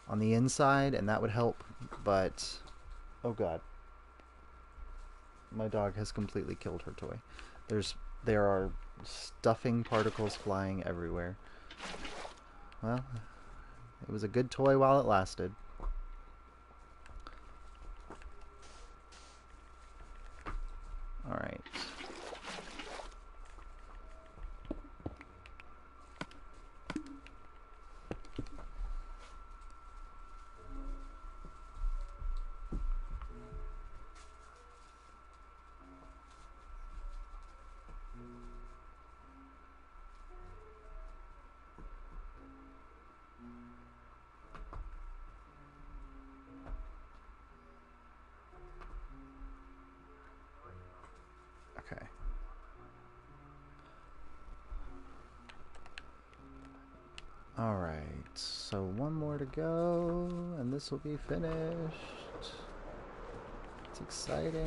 on the inside, and that would help, but... Oh god. My dog has completely killed her toy. There are stuffing particles flying everywhere. Well, it was a good toy while it lasted. Alright. Okay. Alright, so one more to go, and this will be finished. It's exciting.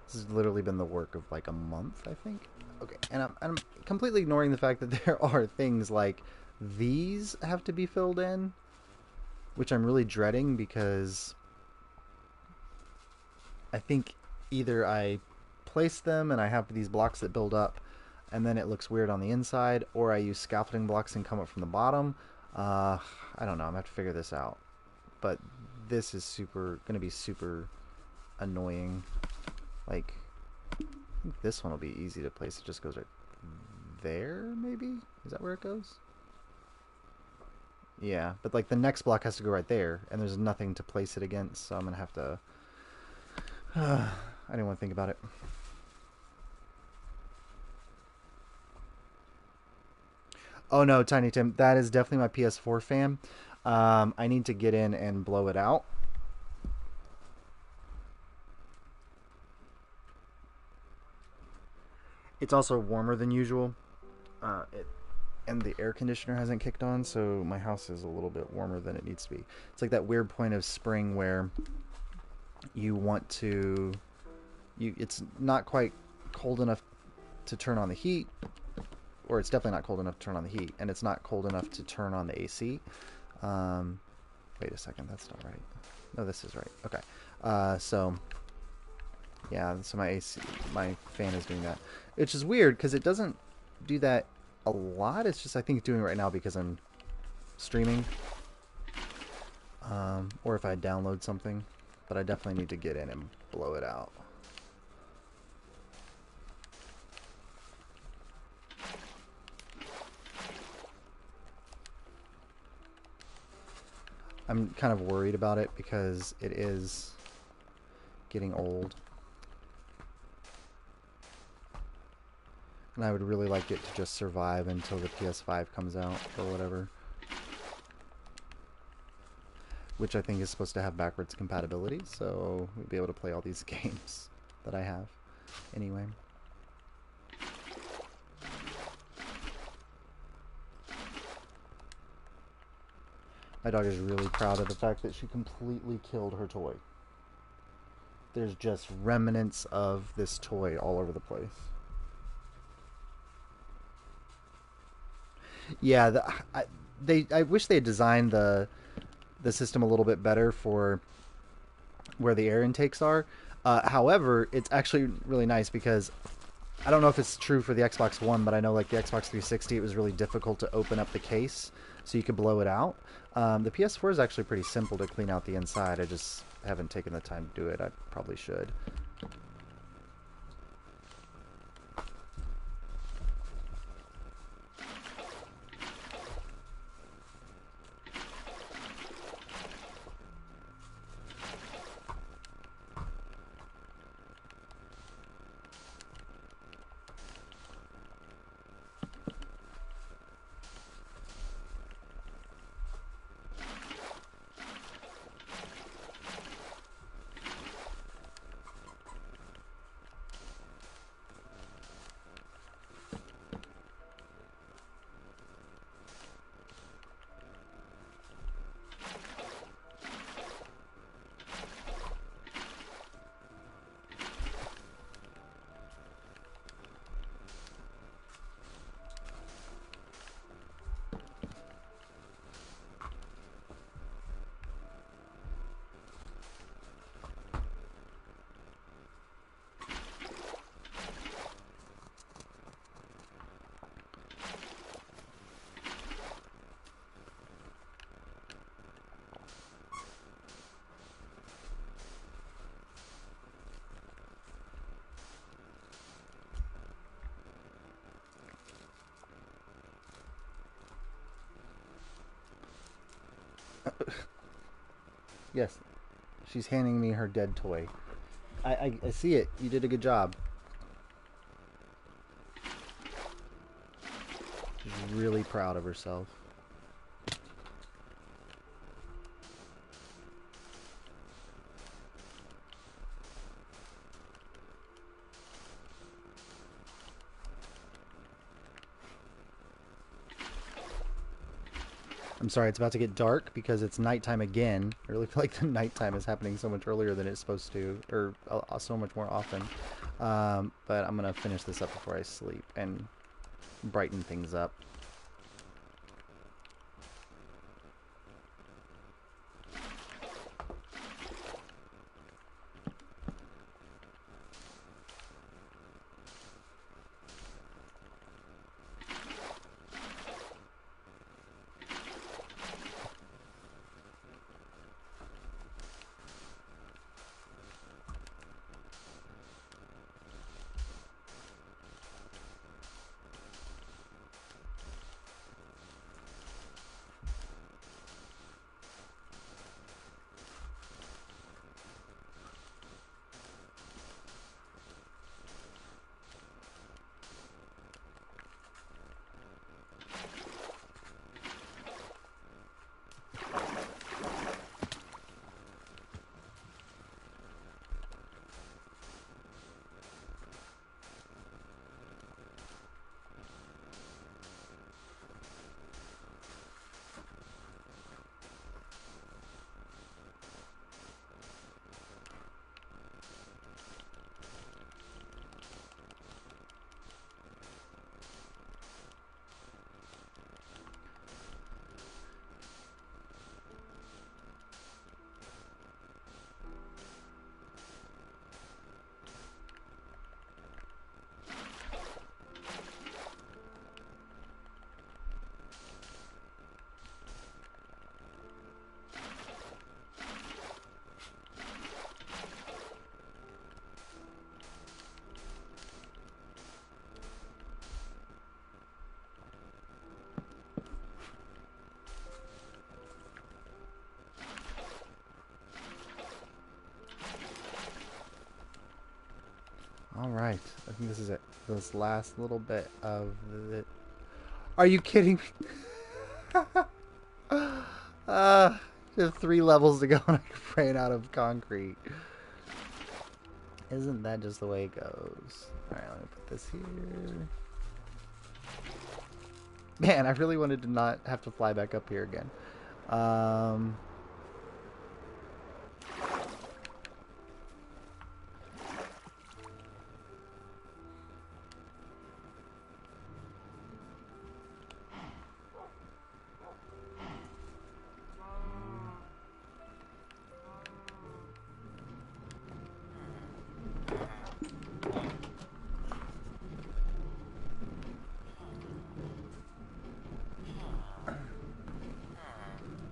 This has literally been the work of like a month, I think. Okay, and I'm completely ignoring the fact that there are things like these have to be filled in, which I'm really dreading because I think either I place them and I have these blocks that build up and then it looks weird on the inside, or I use scaffolding blocks and come up from the bottom. I don't know. I'm going to have to figure this out. But this is going to be super annoying. Like, I think this one will be easy to place. It just goes right there, maybe? Is that where it goes? Yeah, but like the next block has to go right there, and there's nothing to place it against, so I'm going to have to... I didn't want to think about it. Oh no, Tiny Tim, that is definitely my PS4 fan. I need to get in and blow it out. It's also warmer than usual. And the air conditioner hasn't kicked on, so my house is a little bit warmer than it needs to be. It's like that weird point of spring where you want to... it's not quite cold enough to turn on the heat, or it's definitely not cold enough to turn on the heat, and it's not cold enough to turn on the AC. Wait a second, that's not right. No, this is right. Okay. So, yeah, so my fan is doing that. Which is weird, because it doesn't do that a lot. It's just, I think, doing it right now because I'm streaming. Or if I download something. But I definitely need to get in and blow it out. I'm kind of worried about it because it is getting old. And I would really like it to just survive until the PS5 comes out or whatever. Which I think is supposed to have backwards compatibility, so we'll be able to play all these games that I have. Anyway. My dog is really proud of the fact that she completely killed her toy. There's just remnants of this toy all over the place. Yeah, I wish they had designed the system a little bit better for where the air intakes are. However, it's actually really nice because I don't know if it's true for the Xbox One, but I know like the Xbox 360, it was really difficult to open up the case so you could blow it out. The PS4 is actually pretty simple to clean out the inside. I just haven't taken the time to do it. I probably should. Yes, she's handing me her dead toy. I see it. You did a good job. She's really proud of herself. I'm sorry, it's about to get dark because it's nighttime again. I really feel like the nighttime is happening so much earlier than it's supposed to, or so much more often. But I'm going to finish this up before I sleep and brighten things up. All right. I think this is it. This last little bit of the... Are you kidding me? Just 3 levels to go and I ran out of concrete. Isn't that just the way it goes? Alright, let me put this here. Man, I really wanted to not have to fly back up here again.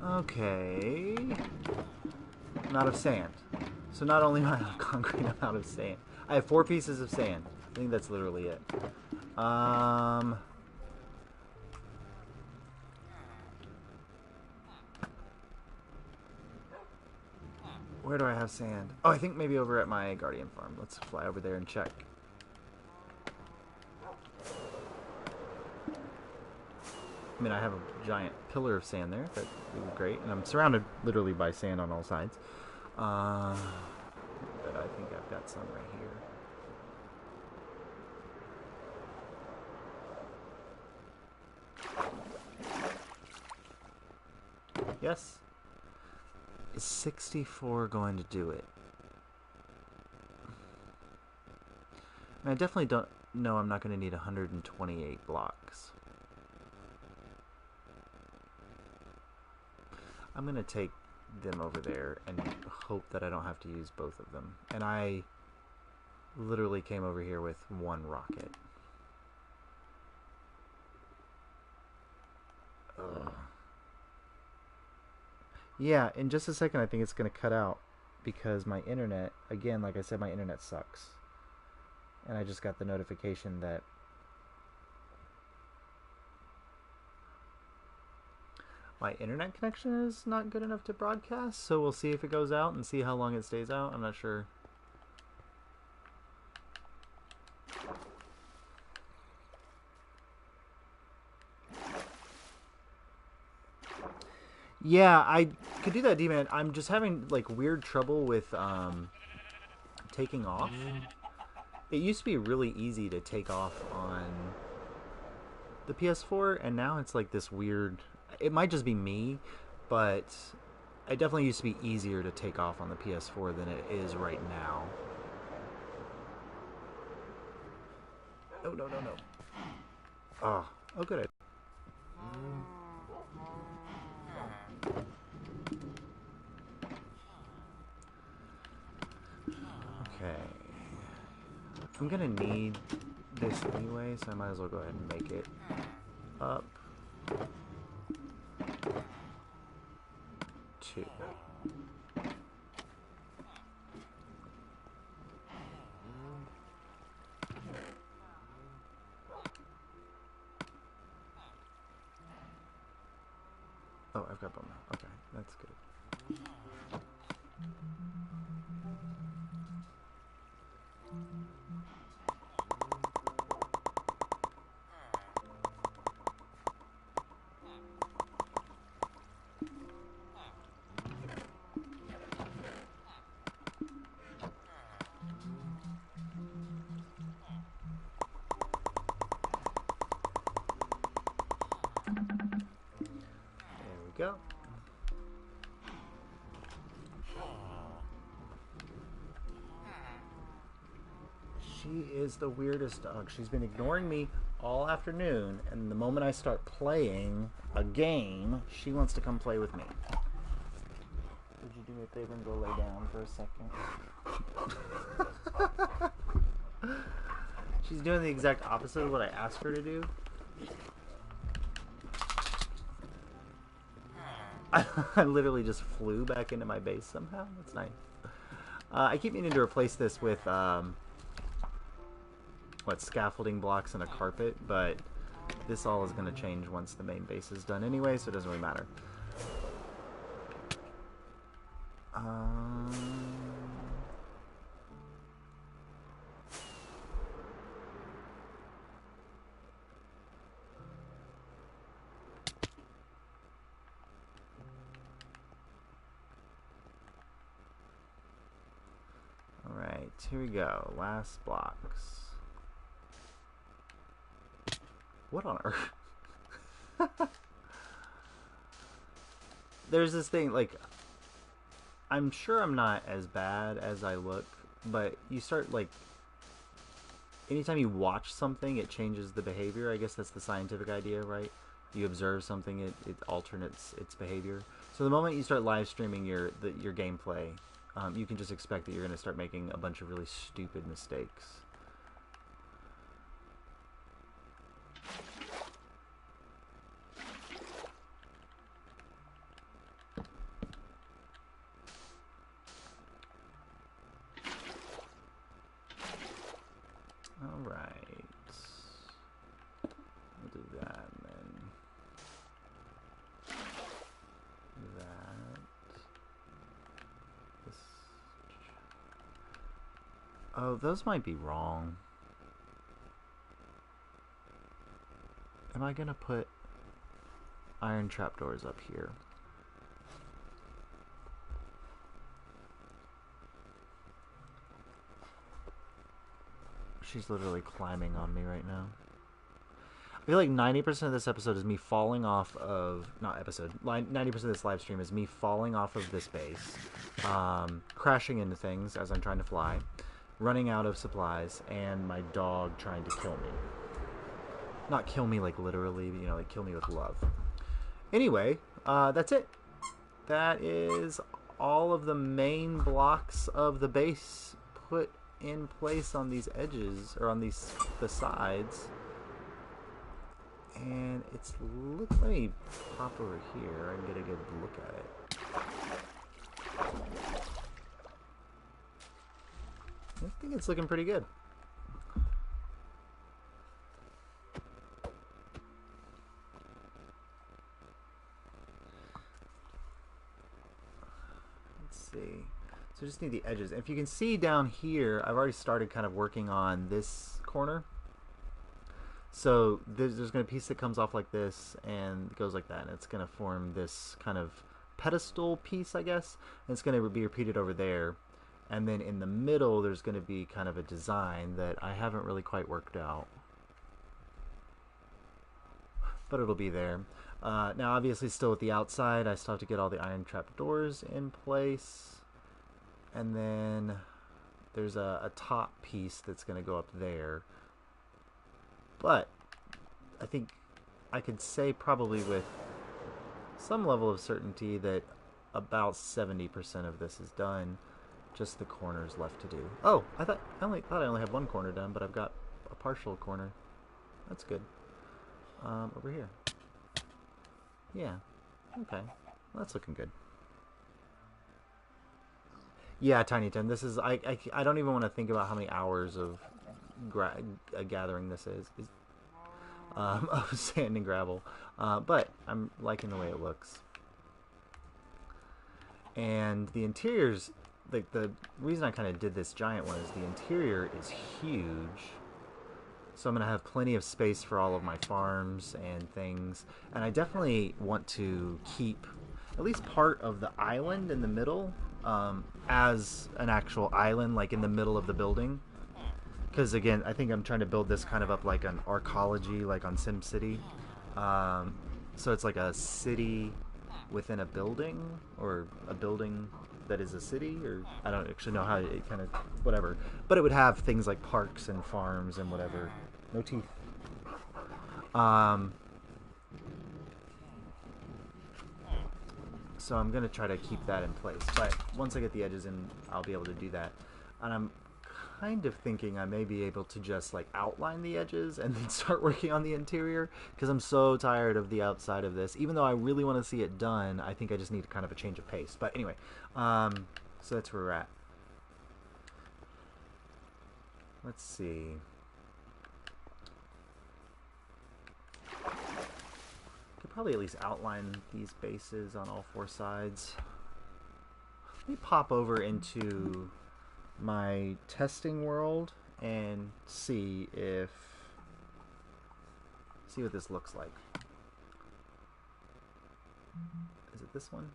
Okay. I'm out of sand. So not only am I out of concrete, I'm out of sand. I have 4 pieces of sand. I think that's literally it. Where do I have sand? Oh, I think maybe over at my guardian farm. Let's fly over there and check. I mean, I have a giant pillar of sand there. That would be great. And I'm surrounded literally by sand on all sides. But I think I've got some right here. Yes. Is 64 going to do it? And I definitely don't know I'm not going to need 128 blocks. I'm going to take them over there and hope that I don't have to use both of them. And I literally came over here with 1 rocket. Ugh. Yeah, in just a second I think it's going to cut out because my internet, again, like I said, my internet sucks. And I just got the notification that my internet connection is not good enough to broadcast, so we'll see if it goes out and see how long it stays out. I'm not sure. Yeah, I could do that, D-Man. I'm just having like weird trouble with taking off. It used to be really easy to take off on the PS4, and now it's like this weird... It might just be me, but it definitely used to be easier to take off on the PS4 than it is right now. Oh, no, no, no. Oh, good. Okay. I'm gonna need this anyway, so I might as well go ahead and make it up. 2. Oh, I've got bone. Okay, that's good. Go. She is the weirdest dog. She's been ignoring me all afternoon, and the moment I start playing a game, she wants to come play with me. Would you do me a favor and go lay down for a second? She's doing the exact opposite of what I asked her to do. I literally just flew back into my base somehow. That's nice. I keep meaning to replace this with scaffolding blocks and a carpet, but this all is going to change once the main base is done anyway, so it doesn't really matter. here we go. Last blocks. What on earth? There's this thing, like, I'm sure I'm not as bad as I look, but you start, like, anytime you watch something, it changes the behavior. I guess that's the scientific idea, right? You observe something, it alternates its behavior. So the moment you start live streaming your gameplay, you can just expect that you're going to start making a bunch of really stupid mistakes. All right. We'll do that and then that. This. Oh, those might be wrong. Am I gonna put iron trapdoors up here? She's literally climbing on me right now. I feel like 90% of this episode is me falling off of... Not episode. 90% of this live stream is me falling off of this base. Crashing into things as I'm trying to fly. Running out of supplies. And my dog trying to kill me. Not kill me like literally, but, you know, like kill me with love. Anyway, that's it. That is all of the main blocks of the base put in place on these edges, or on the sides. And it's let me pop over here and get a good look at it. I think it's looking pretty good. Let's see. So just need the edges. And if you can see down here, I've already started kind of working on this corner. So there's going to be a piece that comes off like this and goes like that. And it's going to form this kind of pedestal piece, I guess. And it's going to be repeated over there. And then in the middle, there's going to be kind of a design that I haven't really quite worked out. But it'll be there. Now, obviously, still at the outside, I still have to get all the iron trap doors in place. And then there's a top piece that's going to go up there. But I think I could say probably with some level of certainty that about 70% of this is done. Just the corners left to do. Oh, I thought I only had one corner done, but I've got a partial corner. That's good. Over here. Yeah. Okay. Well, that's looking good. Yeah, Tiny Tim. This is I don't even want to think about how many hours of gathering this is. Of sand and gravel. But I'm liking the way it looks. And the interiors, like the reason I kind of did this giant one is the interior is huge. So I'm going to have plenty of space for all of my farms and things. And I definitely want to keep at least part of the island in the middle as an actual island, like in the middle of the building. Because again, I think I'm trying to build this kind of up like an arcology, like on SimCity. So it's like a city within a building, or a building that is a city, or I don't actually know how it kind of, whatever. But it would have things like parks and farms and whatever. No teeth. So I'm going to try to keep that in place. But once I get the edges in, I'll be able to do that. And I'm kind of thinking I may be able to just like outline the edges and then start working on the interior, because I'm so tired of the outside of this. Even though I really want to see it done, I think I just need kind of a change of pace. But anyway, so that's where we're at. Let's see. Could probably at least outline these bases on all four sides. Let me pop over into my testing world and see what this looks like. Is it this one?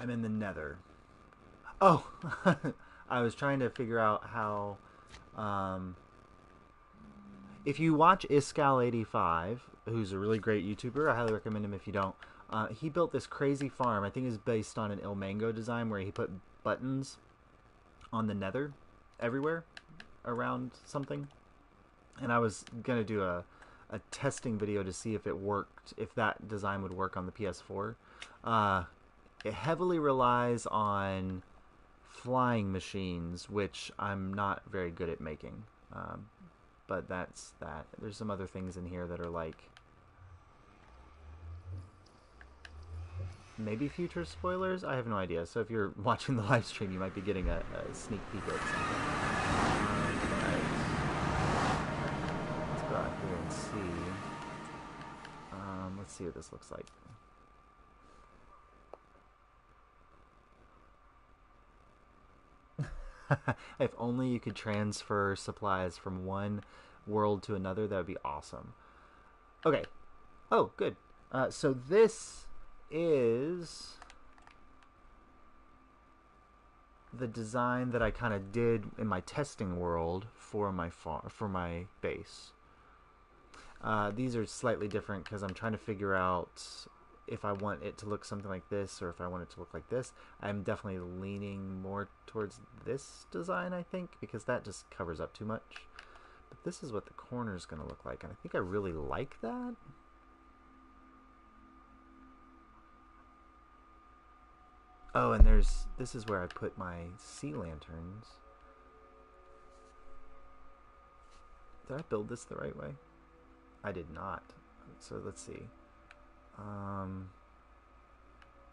I'm in the Nether. Oh, I was trying to figure out how. If you watch Iscal85, who's a really great YouTuber, I highly recommend him if you don't. He built this crazy farm. I think it's based on an Il Mango design where he put buttons on the Nether everywhere around something. And I was going to do a testing video to see if it worked, if that design would work on the PS4. It heavily relies on flying machines, which I'm not very good at making. But that's that. There's some other things in here that are like maybe future spoilers? I have no idea. So if you're watching the live stream, you might be getting a sneak peek at something. Let's go out here and see. Let's see what this looks like. If only you could transfer supplies from one world to another, that would be awesome. Okay. Oh, good. So this is the design that I kind of did in my testing world for my base. These are slightly different because I'm trying to figure out if I want it to look something like this or if I want it to look like this. I'm definitely leaning more towards this design, I think, because that just covers up too much. But this is what the corner is going to look like, and I think I really like that. Oh, and this is where I put my sea lanterns. Did I build this the right way? I did not. So let's see.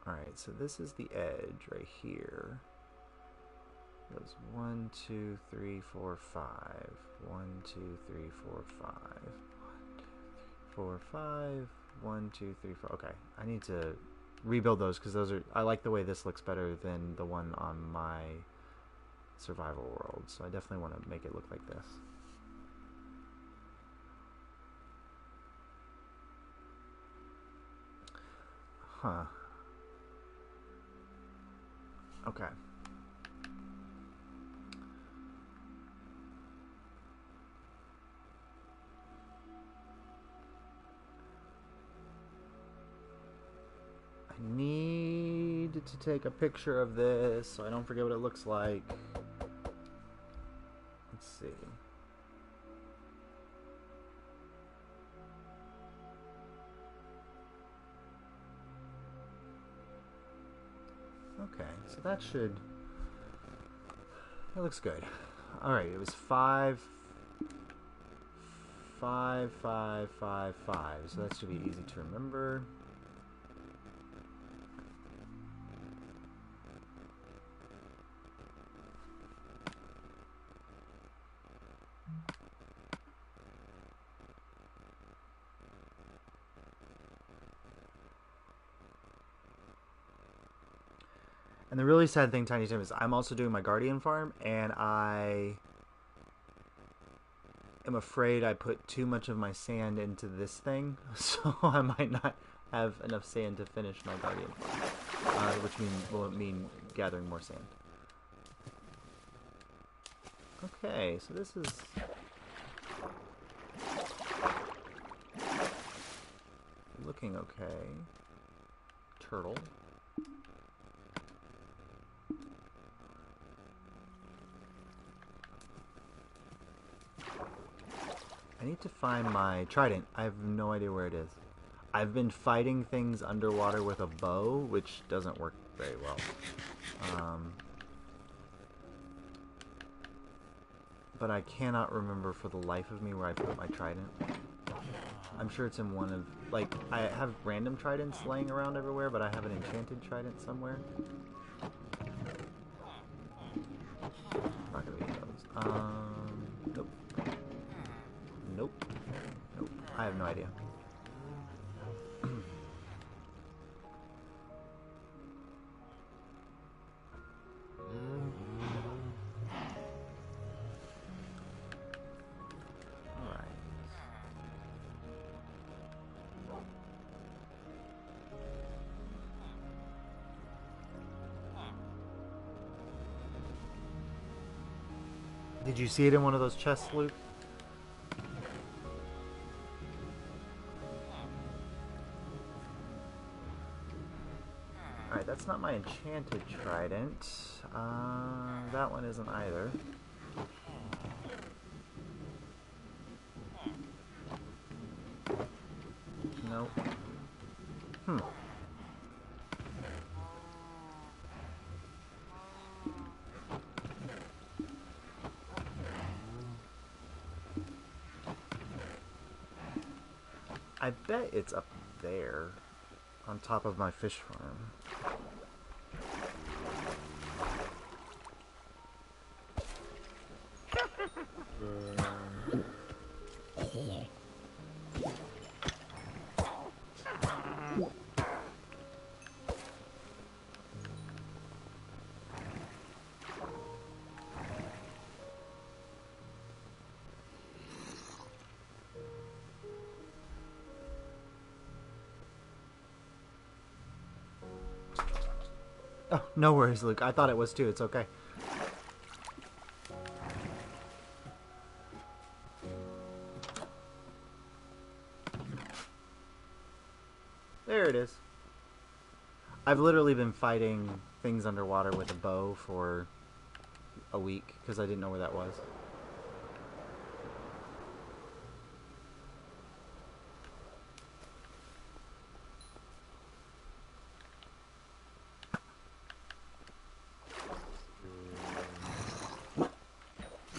Alright, so this is the edge right here. It goes 1, 2, 3, 4, 5. 1, 2, 3, 4, 5. 1, 2, 3, 4, 5. 1, 2, 3, 4. Okay, I need to rebuild those because those are. I like the way this looks better than the one on my survival world, so I definitely want to make it look like this. Huh. Okay. I need to take a picture of this so I don't forget what it looks like. Let's see. Okay, so that looks good. Alright, it was 5, 5, 5, 5, 5, so that should be easy to remember. And the really sad thing, Tiny Tim, is I'm also doing my Guardian farm, and I am afraid I put too much of my sand into this thing, so I might not have enough sand to finish my Guardian farm, which will mean gathering more sand. Okay, so this is looking okay. Turtle. I need to find my trident. I have no idea where it is. I've been fighting things underwater with a bow, which doesn't work very well. But I cannot remember for the life of me where I put my trident. I'm sure it's in one of... Like, I have random tridents laying around everywhere, but I have an enchanted trident somewhere. Not gonna be those. Nope. Nope. Nope. I have no idea. Did you see it in one of those chests, Luke? Alright, that's not my enchanted trident. That one isn't either. Nope. I bet it's up there, on top of my fish farm. Oh, no worries, Luke. I thought it was too. It's okay. There it is. I've literally been fighting things underwater with a bow for a week because I didn't know where that was.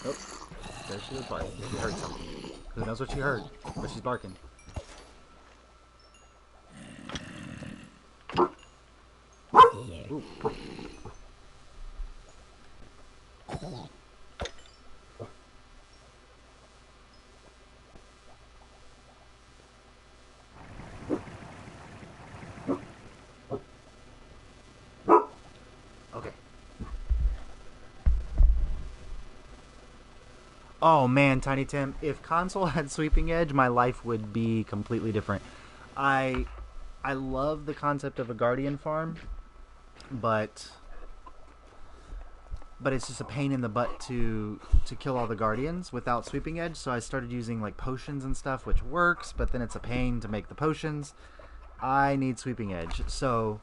Oh, there she was barking. She heard something. Who knows what she heard? But she's barking. Ooh. Okay. Oh man, Tiny Tim, if console had sweeping edge, my life would be completely different. I I love the concept of a guardian farm, but it's just a pain in the butt to kill all the guardians without sweeping edge. So I started using like potions and stuff, which works, but then it's a pain to make the potions. I need sweeping edge, so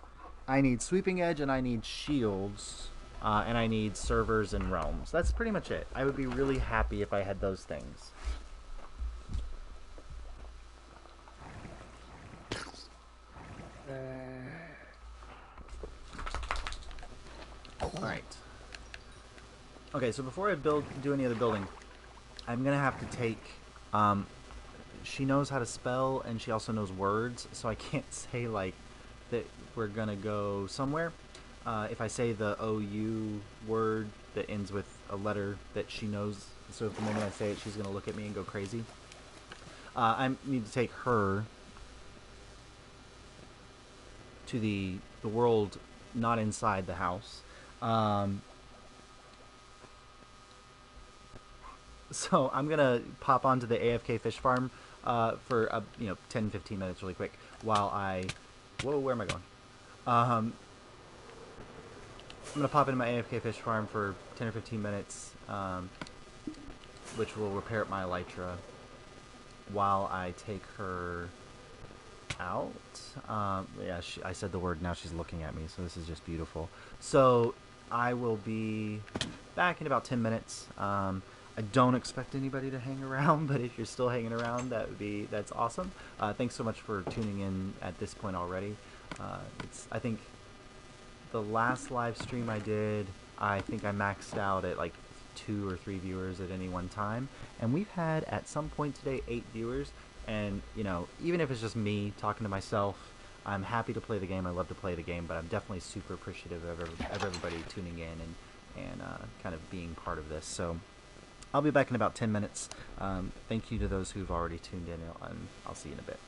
I need sweeping edge and I need shields, and I need servers and realms. That's pretty much it. I would be really happy if I had those things. Alright. Okay, so before I do any other building, I'm going to have to take... she knows how to spell, and she also knows words, so I can't say, like, that we're going to go somewhere. If I say the OU word that ends with a letter that she knows, so if the moment I say it, she's going to look at me and go crazy. I need to take her to the world not inside the house. So I'm gonna pop onto the AFK fish farm for 10-15 minutes really quick while I... Whoa, where am I going? I'm gonna pop into my AFK fish farm for 10 or 15 minutes, which will repair my elytra while I take her out. Yeah, I said the word, now she's looking at me, so this is just beautiful. So I will be back in about 10 minutes. I don't expect anybody to hang around, but if you're still hanging around, that's awesome. Thanks so much for tuning in at this point already. I think the last live stream I did, I think I maxed out at like 2 or 3 viewers at any one time, and we've had at some point today 8 viewers. And even if it's just me talking to myself, I'm happy to play the game. I love to play the game, but I'm definitely super appreciative of everybody tuning in and kind of being part of this. So I'll be back in about 10 minutes. Thank you to those who've already tuned in, and I'll see you in a bit.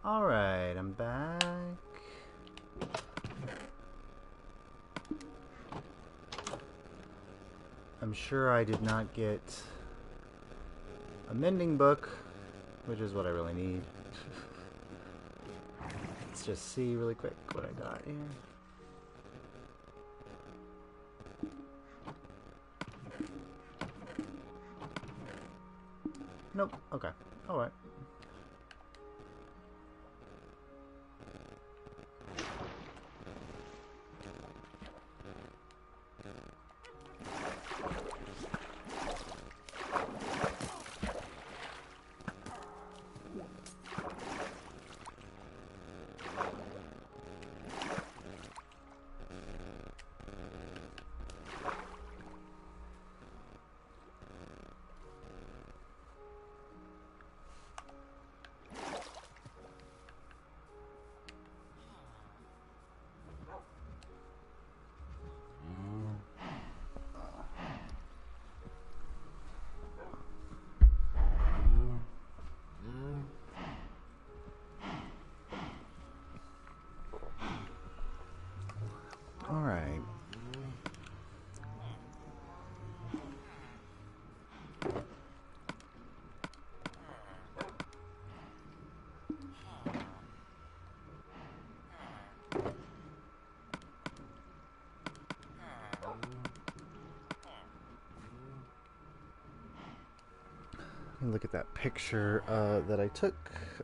Alright, I'm back. I'm sure I did not get a mending book, which is what I really need. Let's just see really quick what I got here. Nope. Okay. Alright. Alright. Look at that picture that I took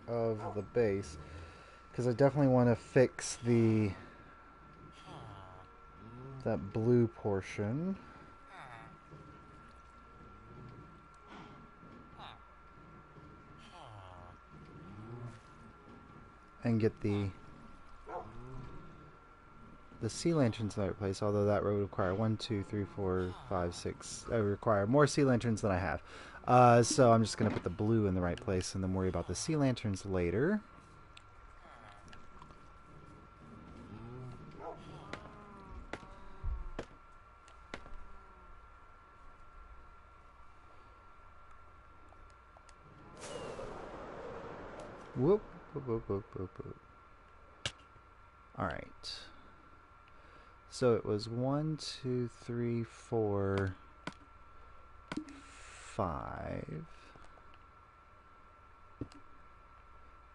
of the base, because I definitely want to fix that blue portion. And get the sea lanterns in the right place, although that would require 1, 2, 3, 4, 5, 6. I would require more sea lanterns than I have. So I'm just going to put the blue in the right place and then worry about the sea lanterns later. Whoop, whoop, whoop, whoop, whoop, whoop. Alright. So it was 1, 2, 3, 4, 5.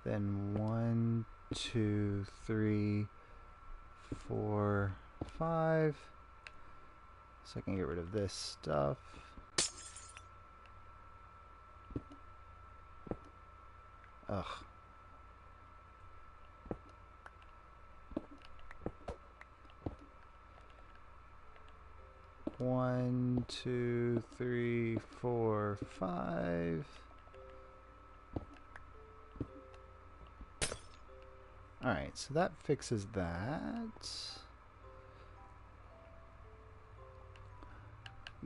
Then 1, 2, 3, 4, 5. So I can get rid of this stuff. Ugh. One, 2, 3, 4, 5. Alright, so that fixes that.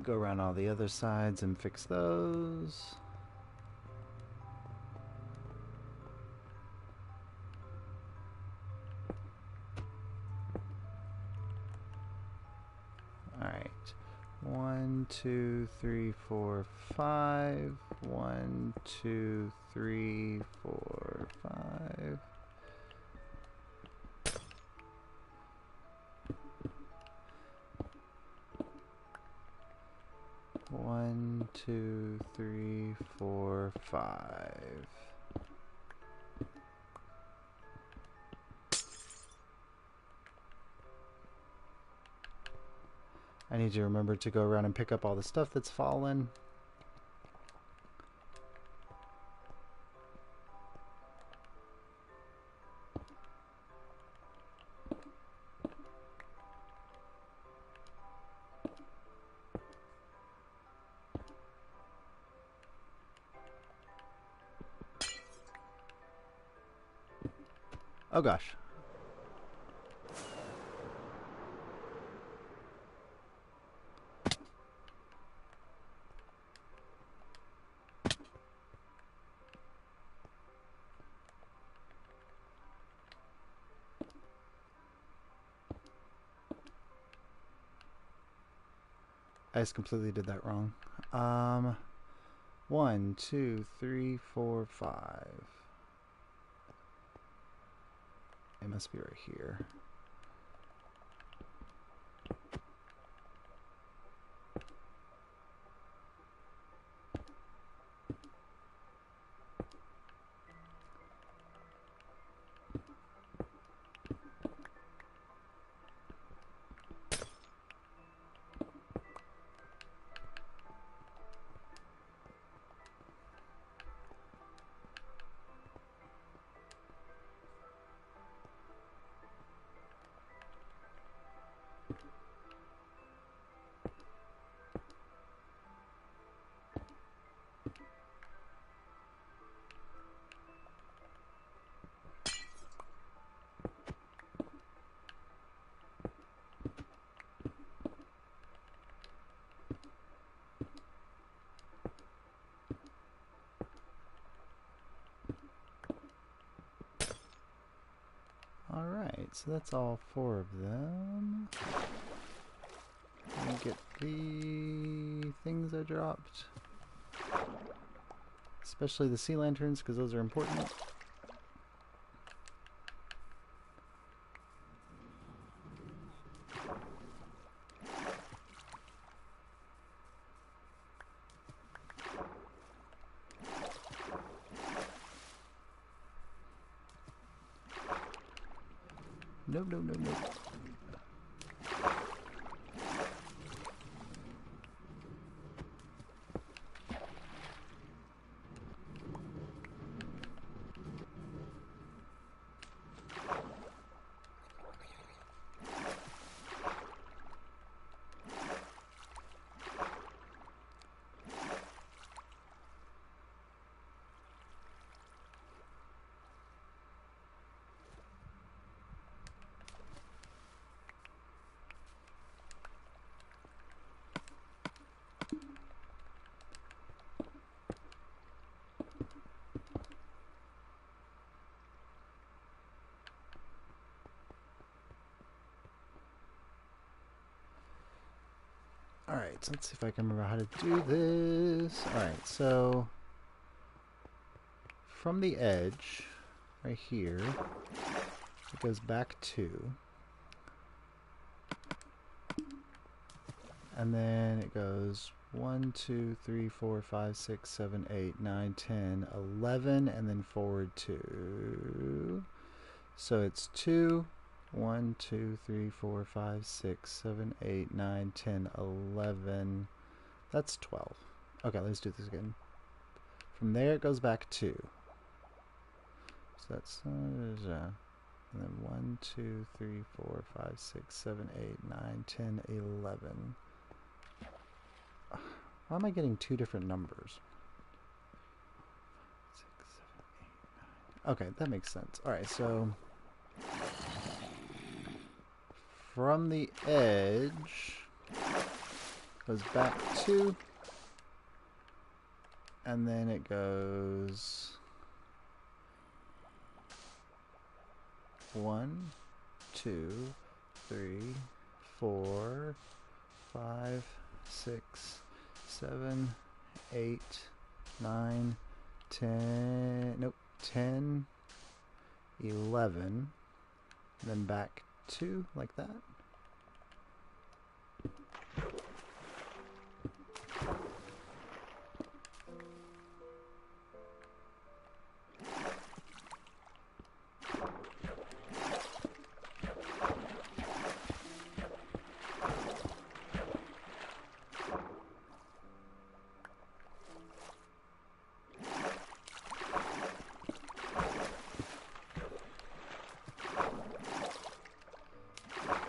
Go around all the other sides and fix those. Alright. 1, 2, 3, 4, 5. 1, 2, 3, 4, 5. One, 2, 3, 4, 5. I need to remember to go around and pick up all the stuff that's fallen. Oh gosh. I just completely did that wrong. 1, 2, 3, 4, 5. It must be right here. Alright, so that's all 4 of them. Let me get the things I dropped. Especially the sea lanterns, because those are important. No, no, no, no. Alright, so let's see if I can remember how to do this. Alright, so from the edge, right here, it goes back 2. And then it goes 1, 2, 3, 4, 5, 6, 7, 8, 9, 10, 11, and then forward 2. So it's 2, 1, 2, 3, 4, 5, 6, 7, 8, 9, 10, 11. That's 12. Okay, let's do this again. From there it goes back 2. So that's and then 1, 2, 3, 4, 5, 6, 7, 8, 9, 10, 11. Why am I getting 2 different numbers? 6, 7, 8, 9. Okay, that makes sense. Alright, so from the edge goes back 2, and then it goes 1, 2, 3, 4, 5, 6, 7, 8, 9, 10, nope, 10, 11, then back 2, like that.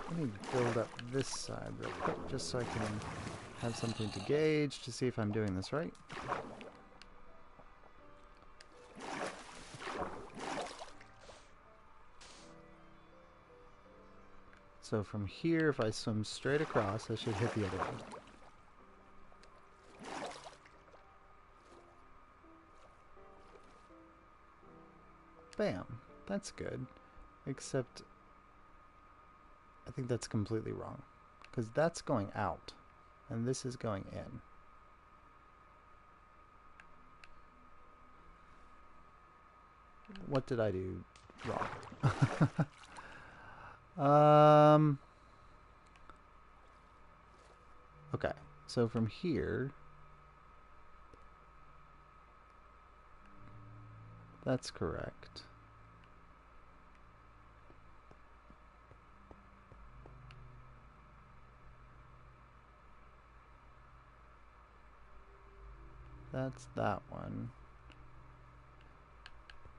Let me build up this side real quick, just so I can have something to gauge to see if I'm doing this right. So from here, if I swim straight across, I should hit the other one. Bam! That's good. Except I think that's completely wrong, because that's going out and this is going in. What did I do wrong? Okay, so from here, that's correct. That's that one.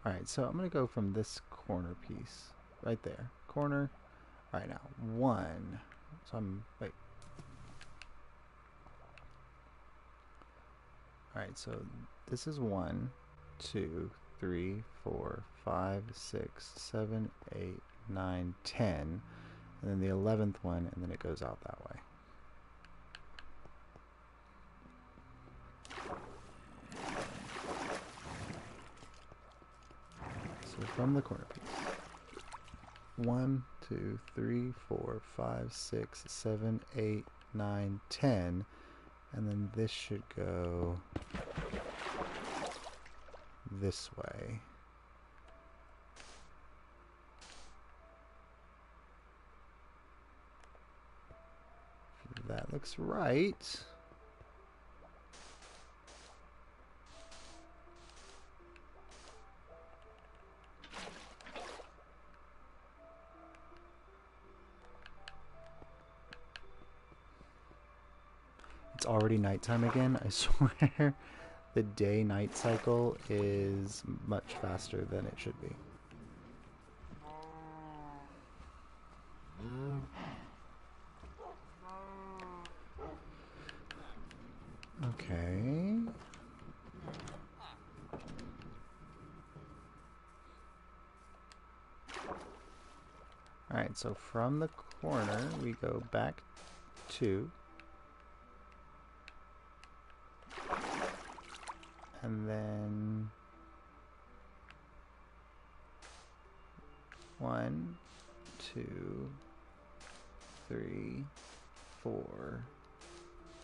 Alright, so I'm going to go from this corner piece. Right there. Corner. Alright, now. 1. So I'm... Wait. Alright, so this is 1, 2, 3, 4, 5, 6, 7, 8, 9, 10. And then the 11th one, and then it goes out that way. So from the corner piece. 1, 2, 3, 4, 5, 6, 7, 8, 9, 10. And then this should go this way. That looks right. It's already nighttime again. I swear the day-night cycle is much faster than it should be. Okay. Alright, so from the corner we go back 2. And then 1, 2, 3, 4,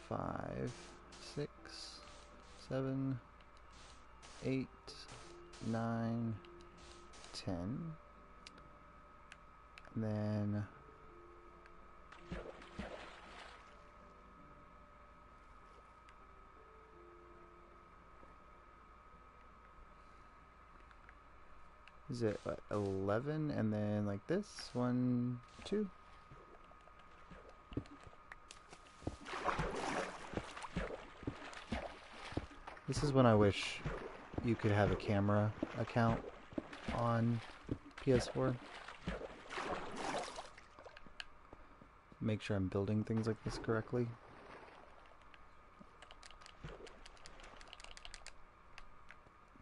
5, 6, 7, 8, 9, 10. And then is it what, 11 and then like this 1, 2. This is when I wish you could have a camera account on PS4. Make sure I'm building things like this correctly.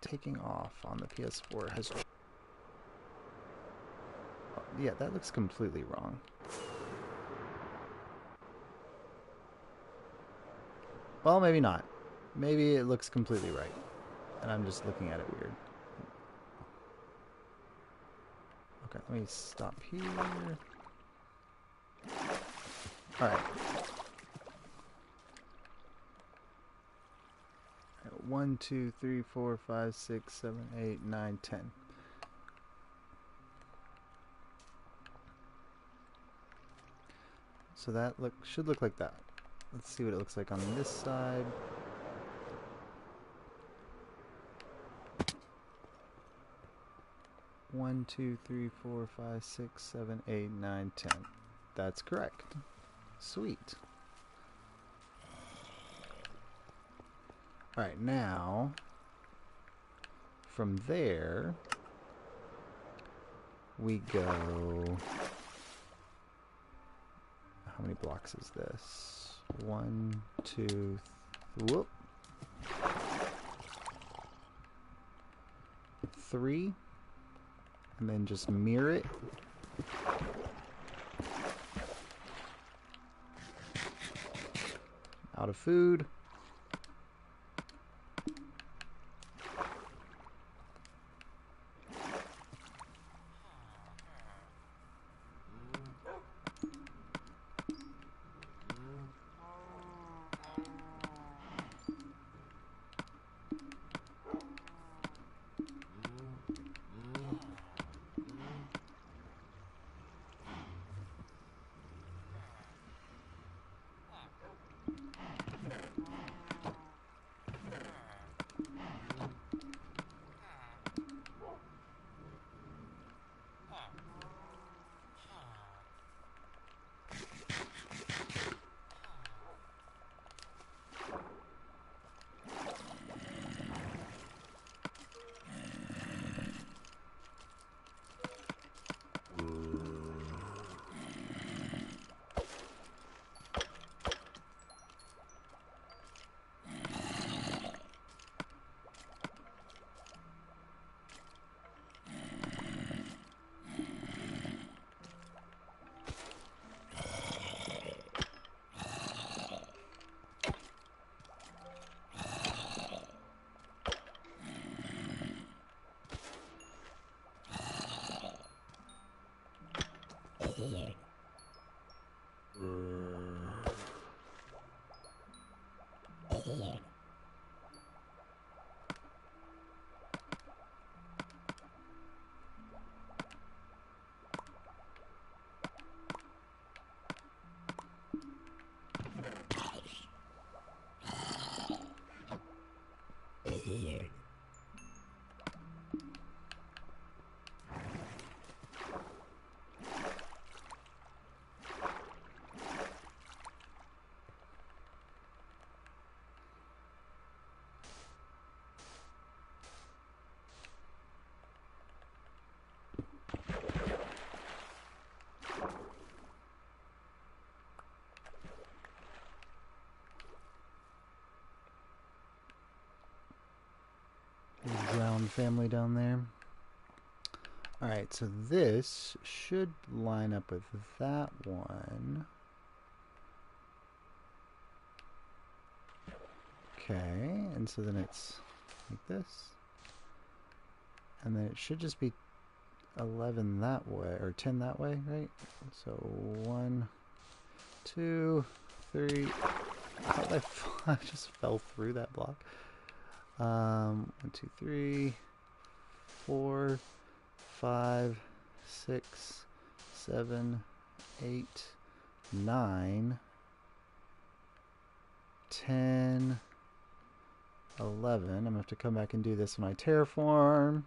Taking off on the PS4 has... Yeah, that looks completely wrong. Well, maybe not. Maybe it looks completely right. And I'm just looking at it weird. Okay, let me stop here. Alright. 1, 2, 3, 4, 5, 6, 7, 8, 9, 10. So that should look like that. Let's see what it looks like on this side. One, 2, 3, 4, 5, 6, 7, 8, 9, 10. That's correct. Sweet. Alright, now from there we go. How many blocks is this? 1, 2, whoop. 3. And then just mirror it. Out of food. family down there. Alright, so this should line up with that one. Okay, and so then it's like this. And then it should just be 11 that way, or 10 that way, right? So 1, 2, 3. I just fell through that block. 1, 2, 3, 4, 5, 6, 7, 8, 9, 10, 11. I'm gonna have to come back and do this when I terraform.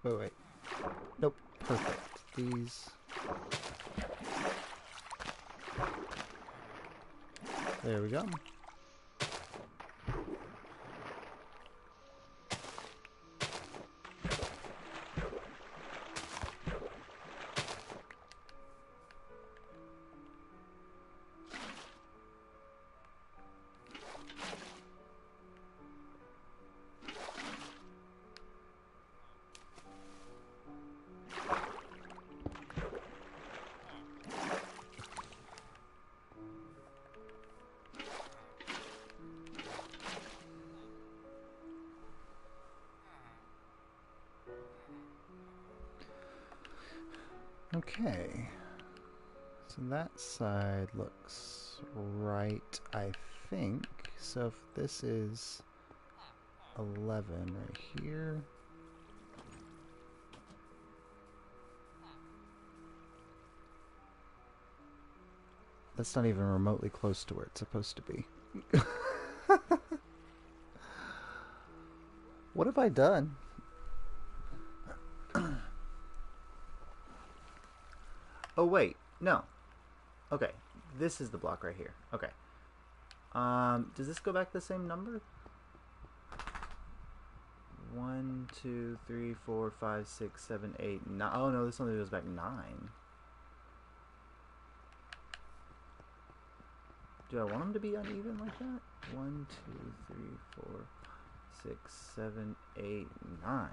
Wait. Nope. Perfect. These. There we go. Okay, so that side looks right, I think. So if this is 11 right here, that's not even remotely close to where it's supposed to be. What have I done? Oh wait, no. Okay, this is the block right here. Okay. Does this go back the same number? 1, 2, 3, 4, 5, 6, 7, 8, 9. Oh no, this only goes back 9. Do I want them to be uneven like that? 1, 2, 3, 4, 6, 7, 8, 9.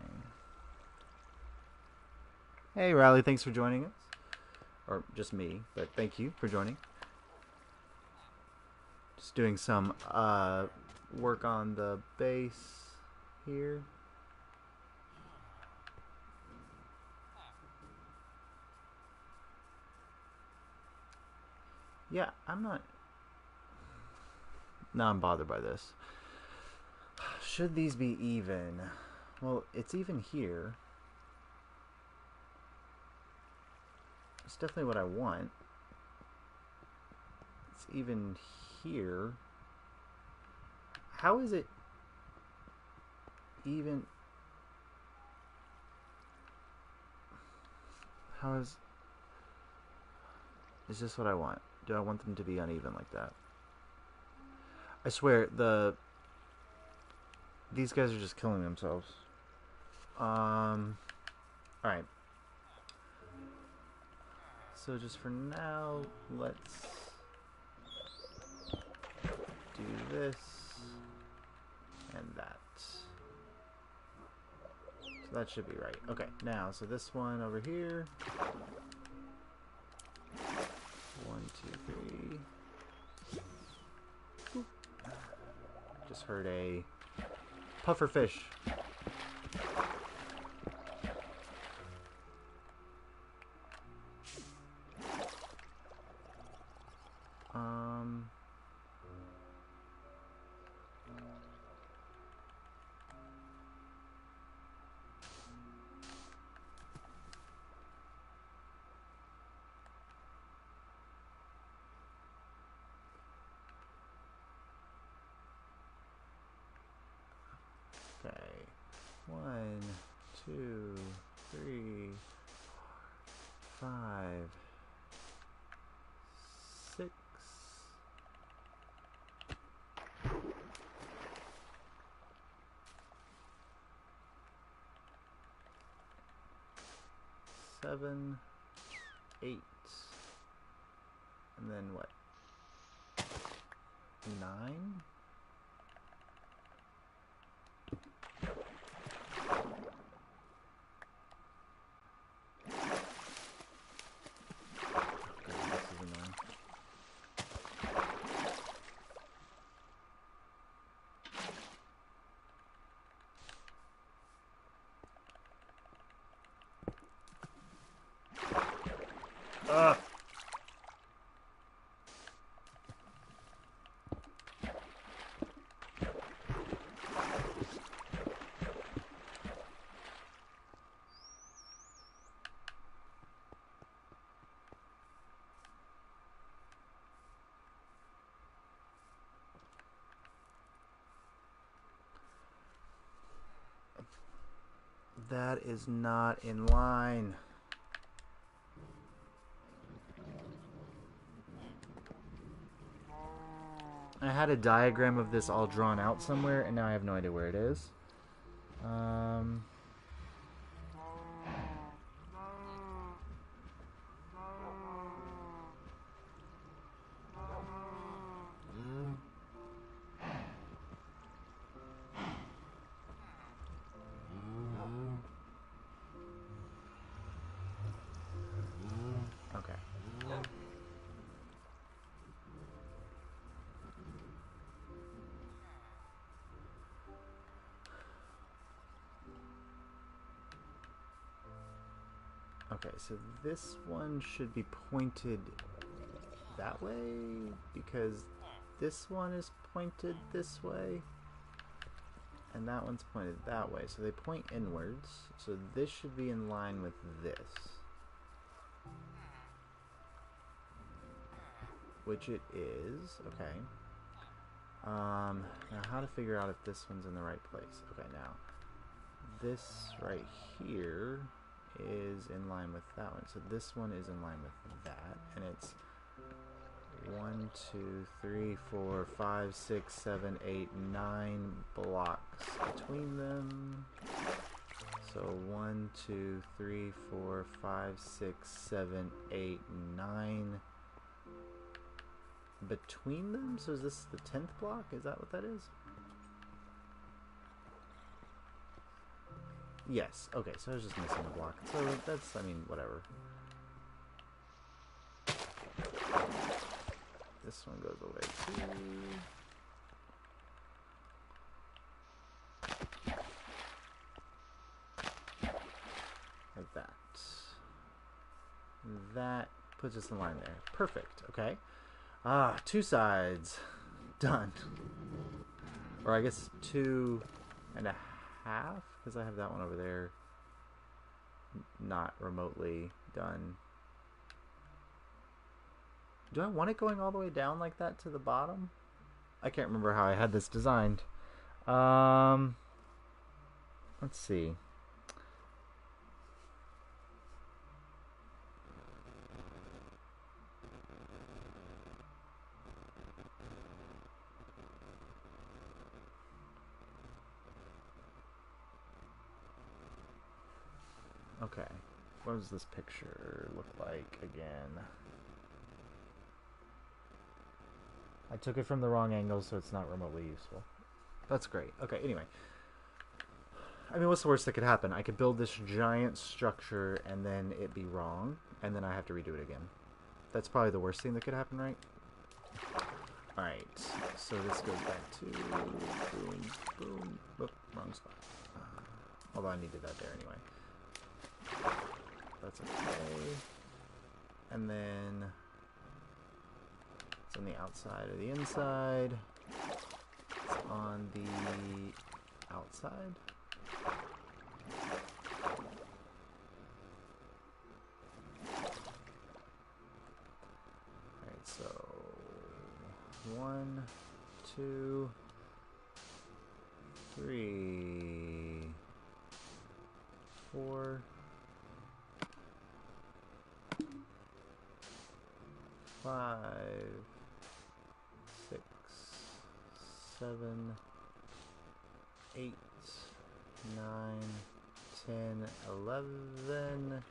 Hey Riley, thanks for joining us. Or just me, but thank you for joining. Just doing some work on the base here. Yeah, I'm not bothered by this. Should these be even? Well, it's even here. It's definitely what I want. It's even here. How is it even? How is this what I want? Do I want them to be uneven like that? I swear, these guys are just killing themselves. Alright. So just for now, let's do this and that. So that should be right. Okay, now, so this one over here. 1, 2, 3. Boop. Just heard a puffer fish. Okay. 1, 2, 3, 4, 5, 6, 7, 8, and then what? 9? That is not in line. I had a diagram of this all drawn out somewhere, and now I have no idea where it is. Okay. Okay, so this one should be pointed that way because this one is pointed this way and that one's pointed that way. So they point inwards. So this should be in line with this. Which it is. Okay. Now how to figure out if this one's in the right place. Okay, now this right here is in line with that one. So this one is in line with that, and it's 1, 2, 3, 4, 5, 6, 7, 8, 9 blocks between them. So 1, 2, 3, 4, 5, 6, 7, 8, 9 between them. So is this the 10th block? Is that what that is? Yes. Okay, so I was just missing a block. So that's, I mean, whatever. This one goes away too. Like that. That puts us in line there. Perfect. Okay. 2 sides. Done. Or I guess 2 and a half, because I have that one over there not remotely done. Do I want it going all the way down like that to the bottom? I can't remember how I had this designed. Let's see. Okay, what does this picture look like again? I took it from the wrong angle, so it's not remotely useful. That's great. Okay, anyway. I mean, what's the worst that could happen? I could build this giant structure and then it be wrong, and then I have to redo it again. That's probably the worst thing that could happen, right? Alright, so this goes back to boom, boom, oh, wrong spot. Although I needed that there anyway. That's okay. And then it's on the outside or the inside. It's on the outside. Alright, so 1, 2, 3, 4, 5, 6, 7, 8, 9, 10, 11,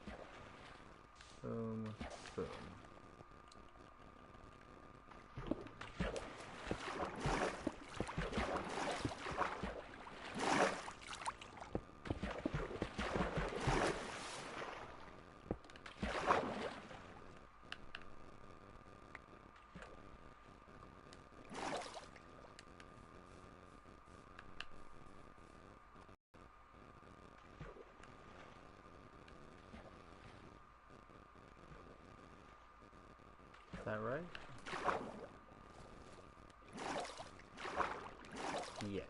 Boom, boom. Is that right? Yes.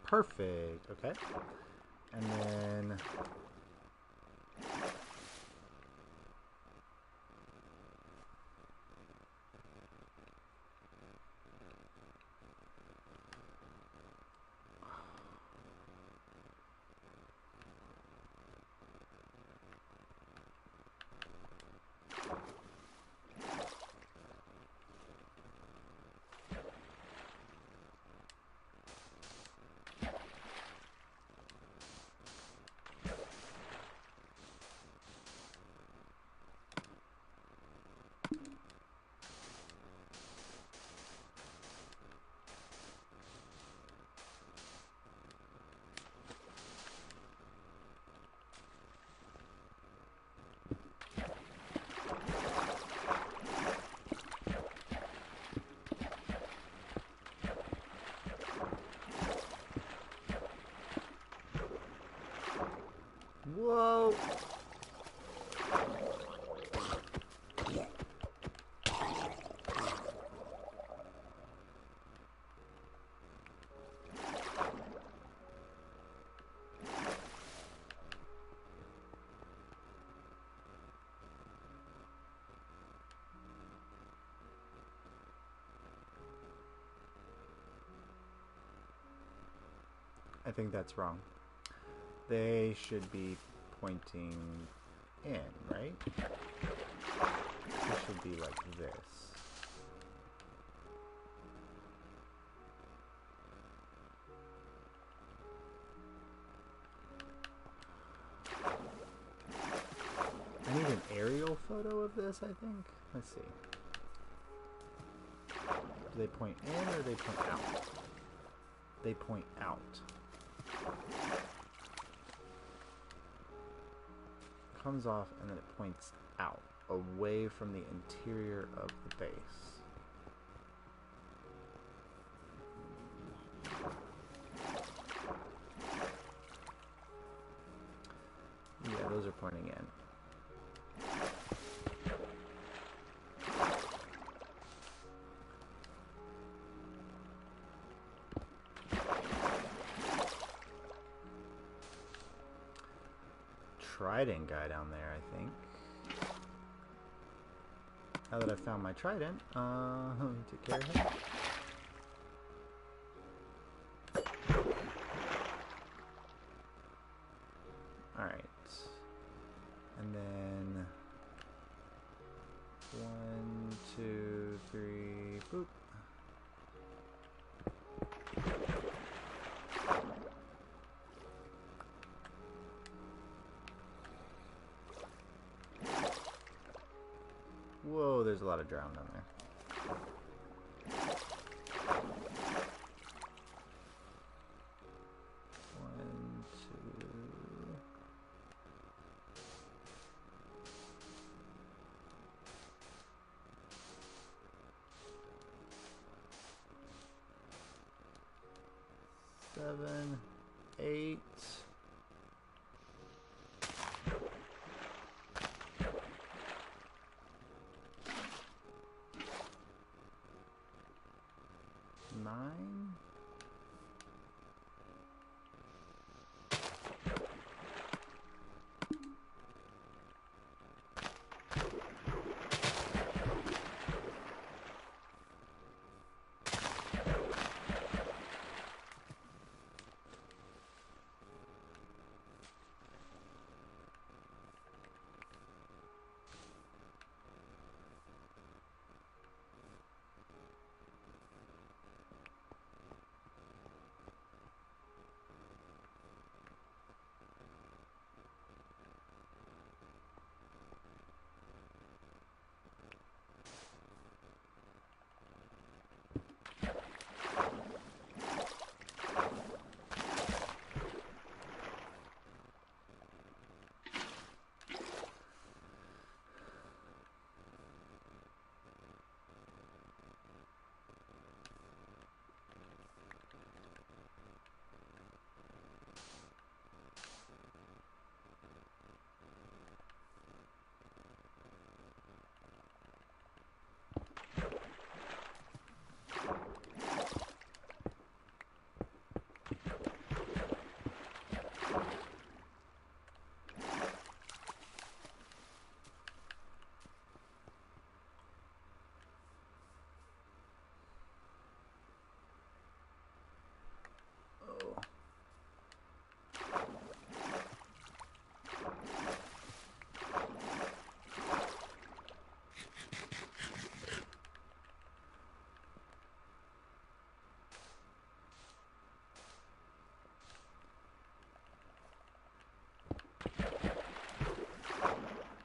Perfect. Okay. And then whoa. I think that's wrong. They should be pointing in, right? It should be like this. I need an aerial photo of this, I think. Let's see. Do they point in or do they point out? They point out. Comes off and then it points out, away from the interior of the base. Yeah, those are pointing in. Trident guy down there, I think. Now that I've found my trident, let me take care of him. Alright. And then 1, 2, 3, boop. Whoa, there's a lot of drown down there. One, two. Seven, 8. Nine.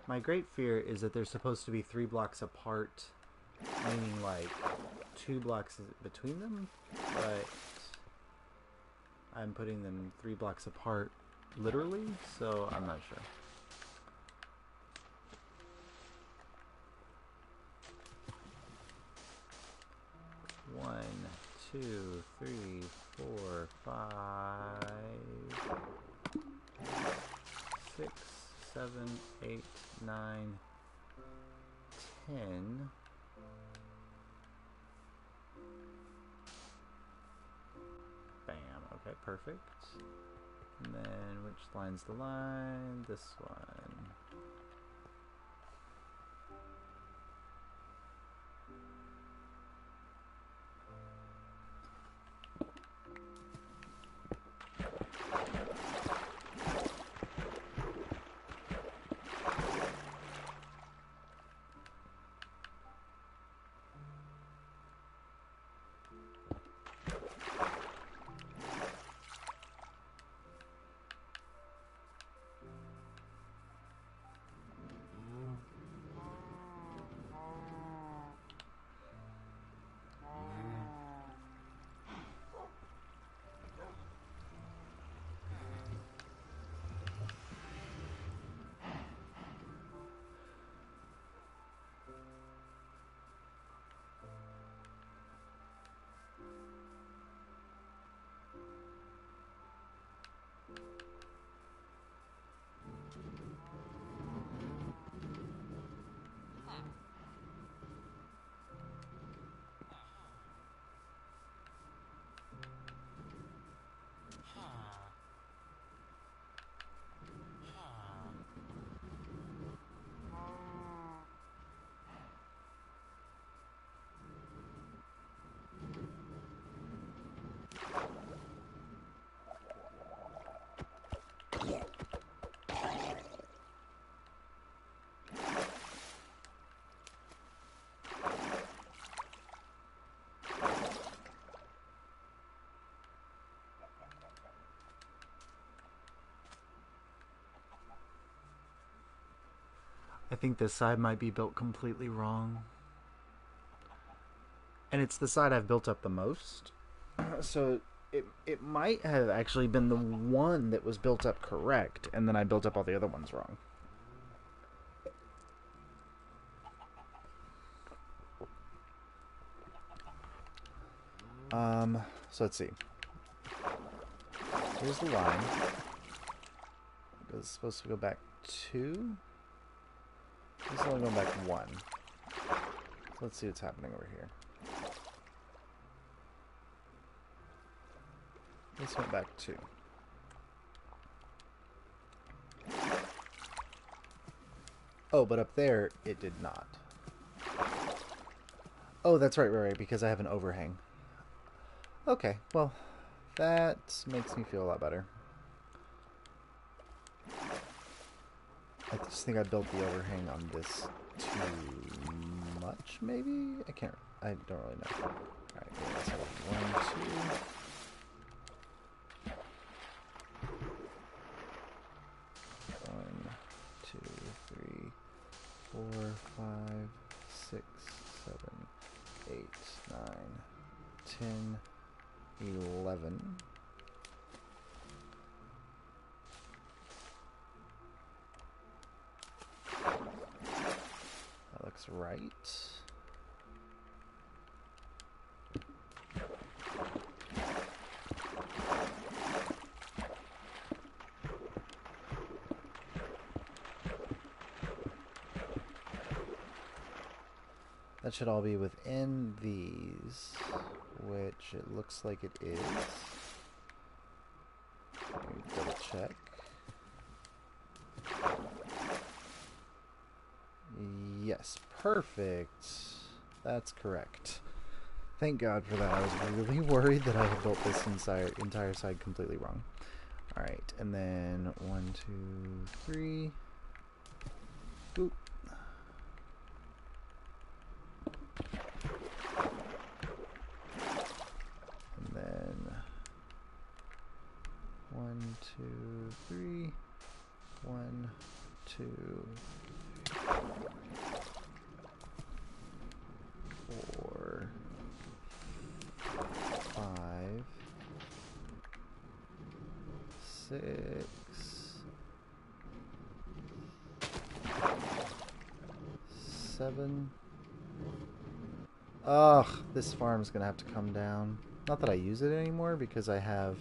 My great fear is that they're supposed to be 3 blocks apart, meaning like 2 blocks between them, but I'm putting them 3 blocks apart literally, so I'm not sure. One, two, three, 4, 5, 6, 7, 8, 9, 10. Bam. Okay, perfect. And then which line's the line? This one. I think this side might be built completely wrong. And it's the side I've built up the most. So it might have actually been the one that was built up correct, and then I built up all the other ones wrong. So let's see. Here's the line. It's supposed to go back 2. It's only going back 1. So let's see what's happening over here. This went back 2. Oh, but up there, it did not. Oh, that's right, because I have an overhang. Okay, well, that makes me feel a lot better. I just think I built the overhang on this too much, maybe? I don't really know. Alright, yeah, so 1, 2. 1, 2, 3, 4, 5, 6, 7, 8, 9, 10, 11. That looks right. That should all be within these, which it looks like it is. Let me double check. Yes, perfect. That's correct. Thank God for that. I was really worried that I had built this entire side completely wrong. Alright, and then 1, 2, 3. Boop. And then 1, 2, 3. 1, 2, 4, 5, 6, 7. Ugh, this farm's gonna have to come down. Not that I use it anymore because I have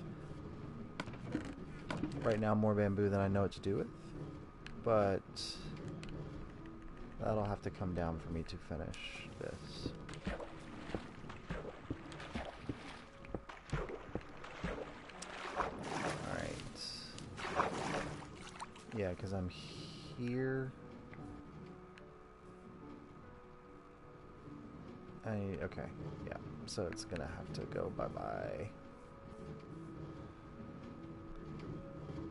right now more bamboo than I know what to do with, but that'll have to come down for me to finish this. Alright. Yeah, because I'm here. Okay, yeah, so it's gonna have to go bye-bye.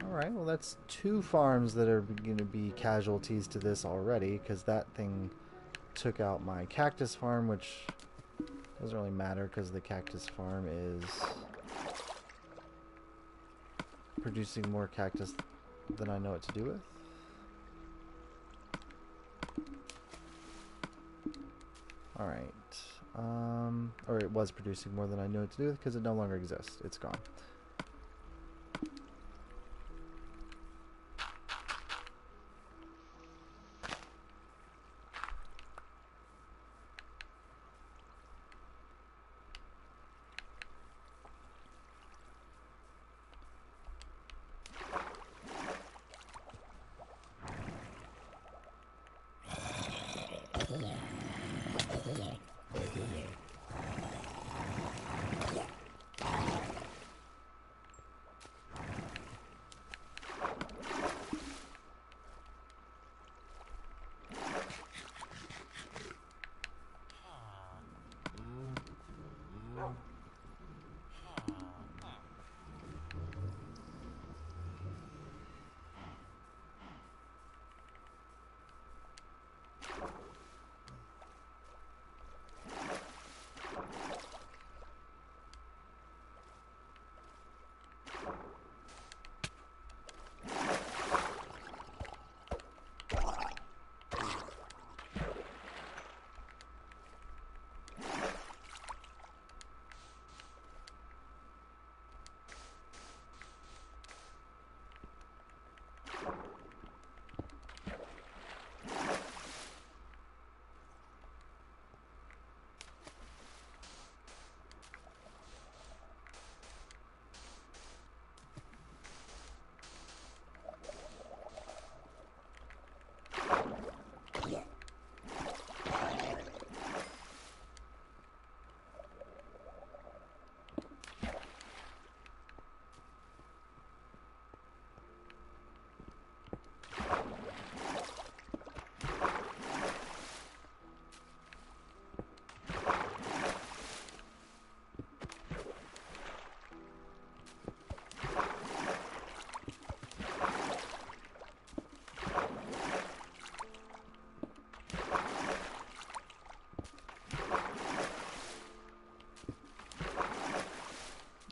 Alright, well that's 2 farms that are gonna be casualties to this already, because that thing took out my cactus farm, which doesn't really matter because the cactus farm is producing more cactus than I know what to do with. Alright. Or it was producing more than I know what to do with because it no longer exists. It's gone.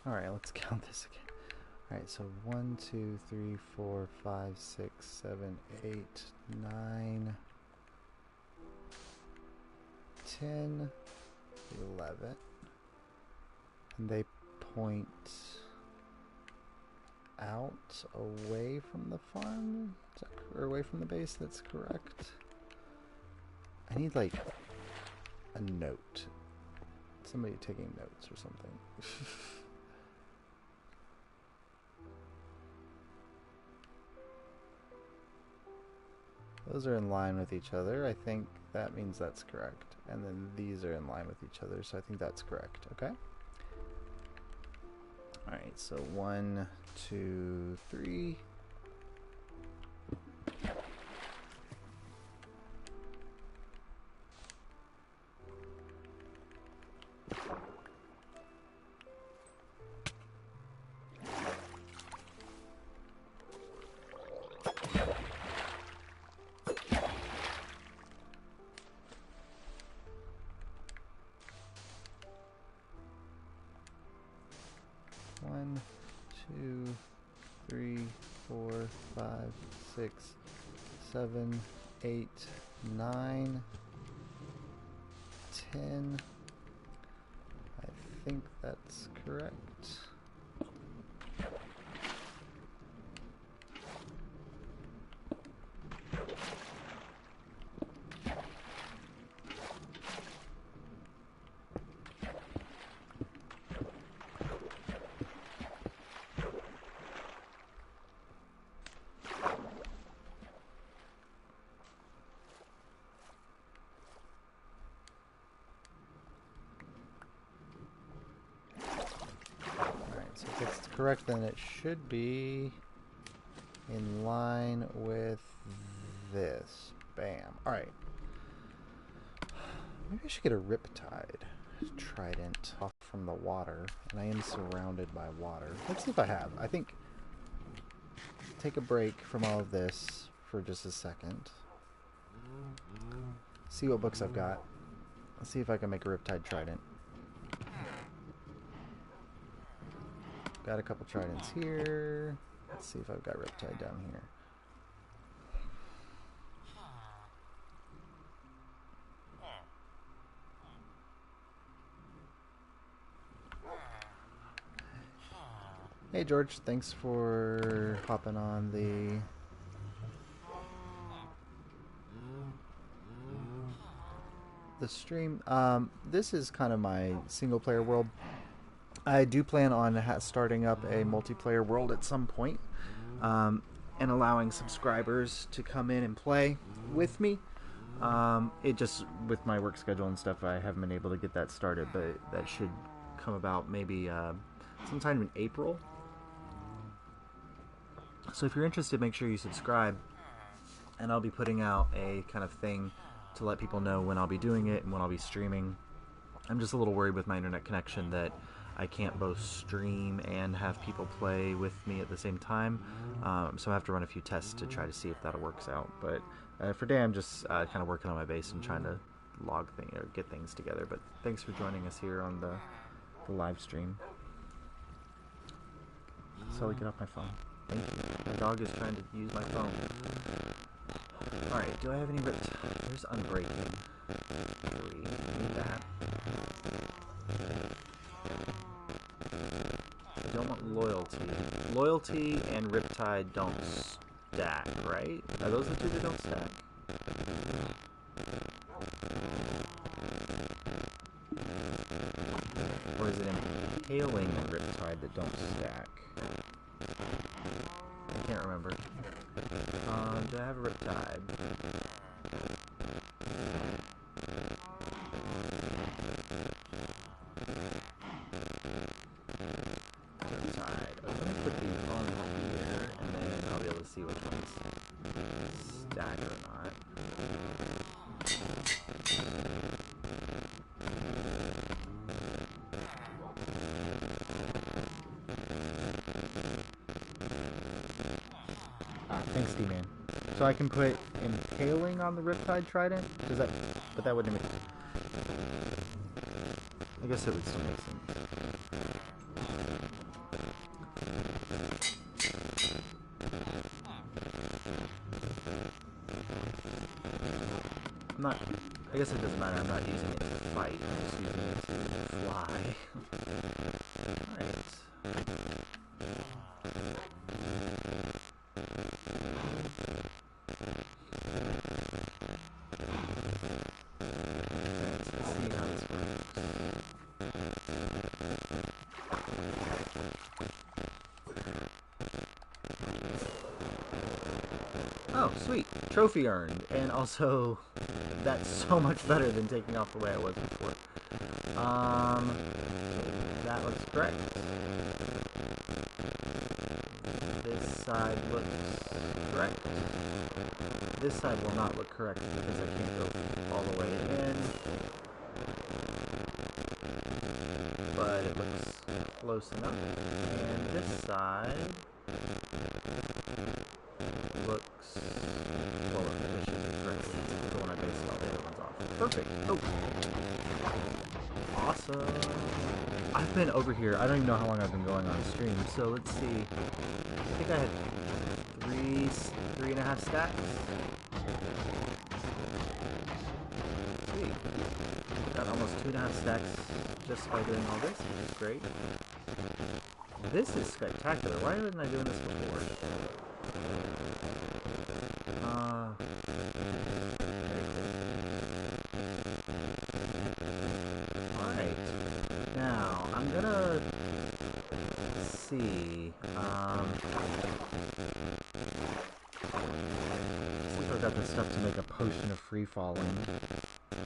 Alright, let's count this again. Alright, so 1, 2, 3, 4, 5, 6, 7, 8, 9, 10, 11. And they point out away from the farm? Or away from the base, that's correct. I need like a note. Somebody taking notes or something. Those are in line with each other. I think that means that's correct. And then these are in line with each other, so I think that's correct. Okay? Alright, so 1, 2, 3. One, 2, 3, 4, 5, 6, 7, 8, 9, 10. I think that's correct. So if it's correct, then it should be in line with this. Bam. Alright. Maybe I should get a Riptide Trident off from the water. And I am surrounded by water. Let's see if I have. I think... Take a break from all of this for just a second. See what books I've got. Let's see if I can make a Riptide Trident. Got a couple tridents here. Let's see if I've got Riptide down here. Hey George, thanks for hopping on the stream. This is kind of my single player world. I do plan on starting up a multiplayer world at some point, and allowing subscribers to come in and play with me. It just, with my work schedule and stuff, I haven't been able to get that started, but that should come about maybe sometime in April. So if you're interested, make sure you subscribe, and I'll be putting out a kind of thing to let people know when I'll be doing it and when I'll be streaming. I'm just a little worried with my internet connection that I can't both stream and have people play with me at the same time, so I have to run a few tests to try to see if that works out. But for today, I'm just kind of working on my base and trying to get things together. But thanks for joining us here on the live stream. So we get off my phone. Thank you. My dog is trying to use my phone. Alright, do I have any ripped? There's Unbreaking 3. Need that. I don't want Loyalty. Loyalty and Riptide don't stack, right? Are those the two that don't stack? Or is it Impaling and Riptide that don't stack? I can't remember. Do I have a Riptide? Riptide. I'm going to put these on here, and then I'll be able to see which ones stack or not. Thanks, D-Man. So I can put Impaling on the Riptide Trident? Does that... But that wouldn't make... I guess it would still make sense. I'm not... I guess it doesn't matter. I'm not using it to fight. I'm just using it to fly. Alright. Oh, sweet. Trophy earned. And also, that's so much better than taking off the way I was before. That looks correct. This side looks correct. This side will not look correct because I can't go all the way in. But it looks close enough. And this side looks... well, it should be correct. The one I based all the other ones off. Perfect. Oh. Awesome. I've been over here. I don't even know how long I've been going on stream. So let's see. I think I had three and a half stacks. Got almost 2.5 stacks just by doing all this, which is great. This is spectacular. Why wasn't I doing this before? Alright. Now, I'm gonna see. Since I've got the stuff to make a potion of free falling.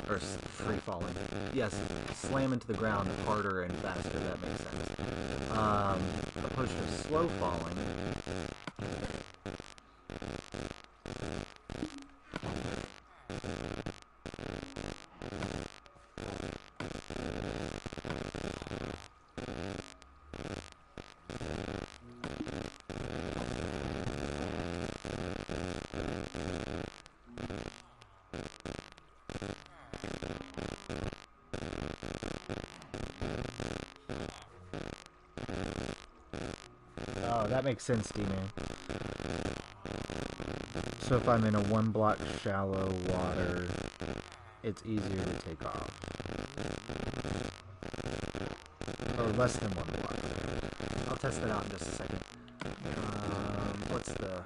Or free falling. Yes, slam into the ground harder and faster, that makes sense. A potion of slow falling. Oh, that makes sense, D-Man. So if I'm in a 1 block shallow water, it's easier to take off. Or less than 1 block. I'll test that out in just a second. What's the...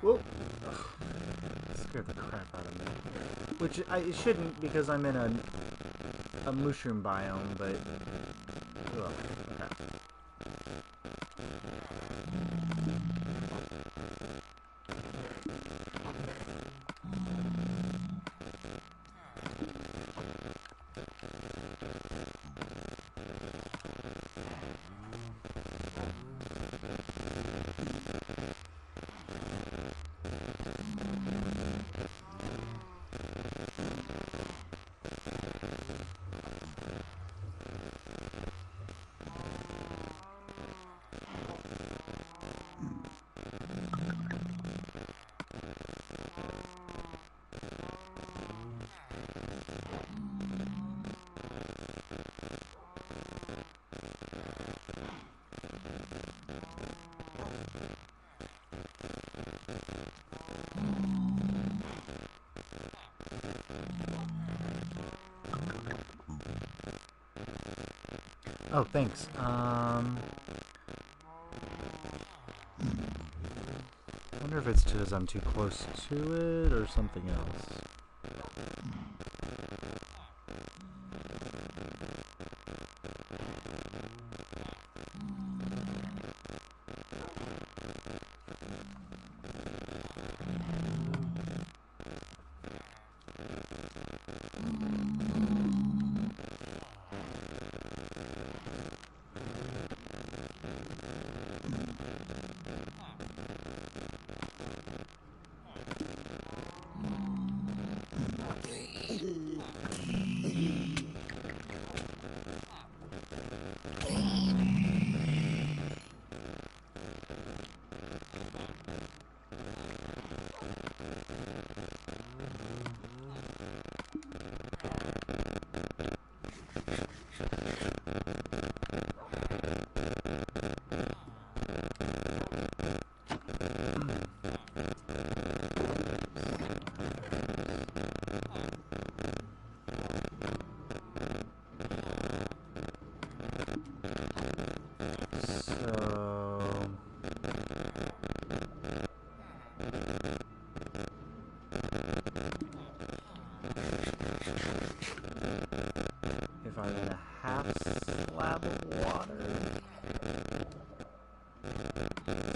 Whoa! Ugh. Scared the crap out of me. Which it shouldn't, because I'm in a mushroom biome, but... Ugh, okay. Oh, thanks. I wonder if it's because I'm too close to it or something else.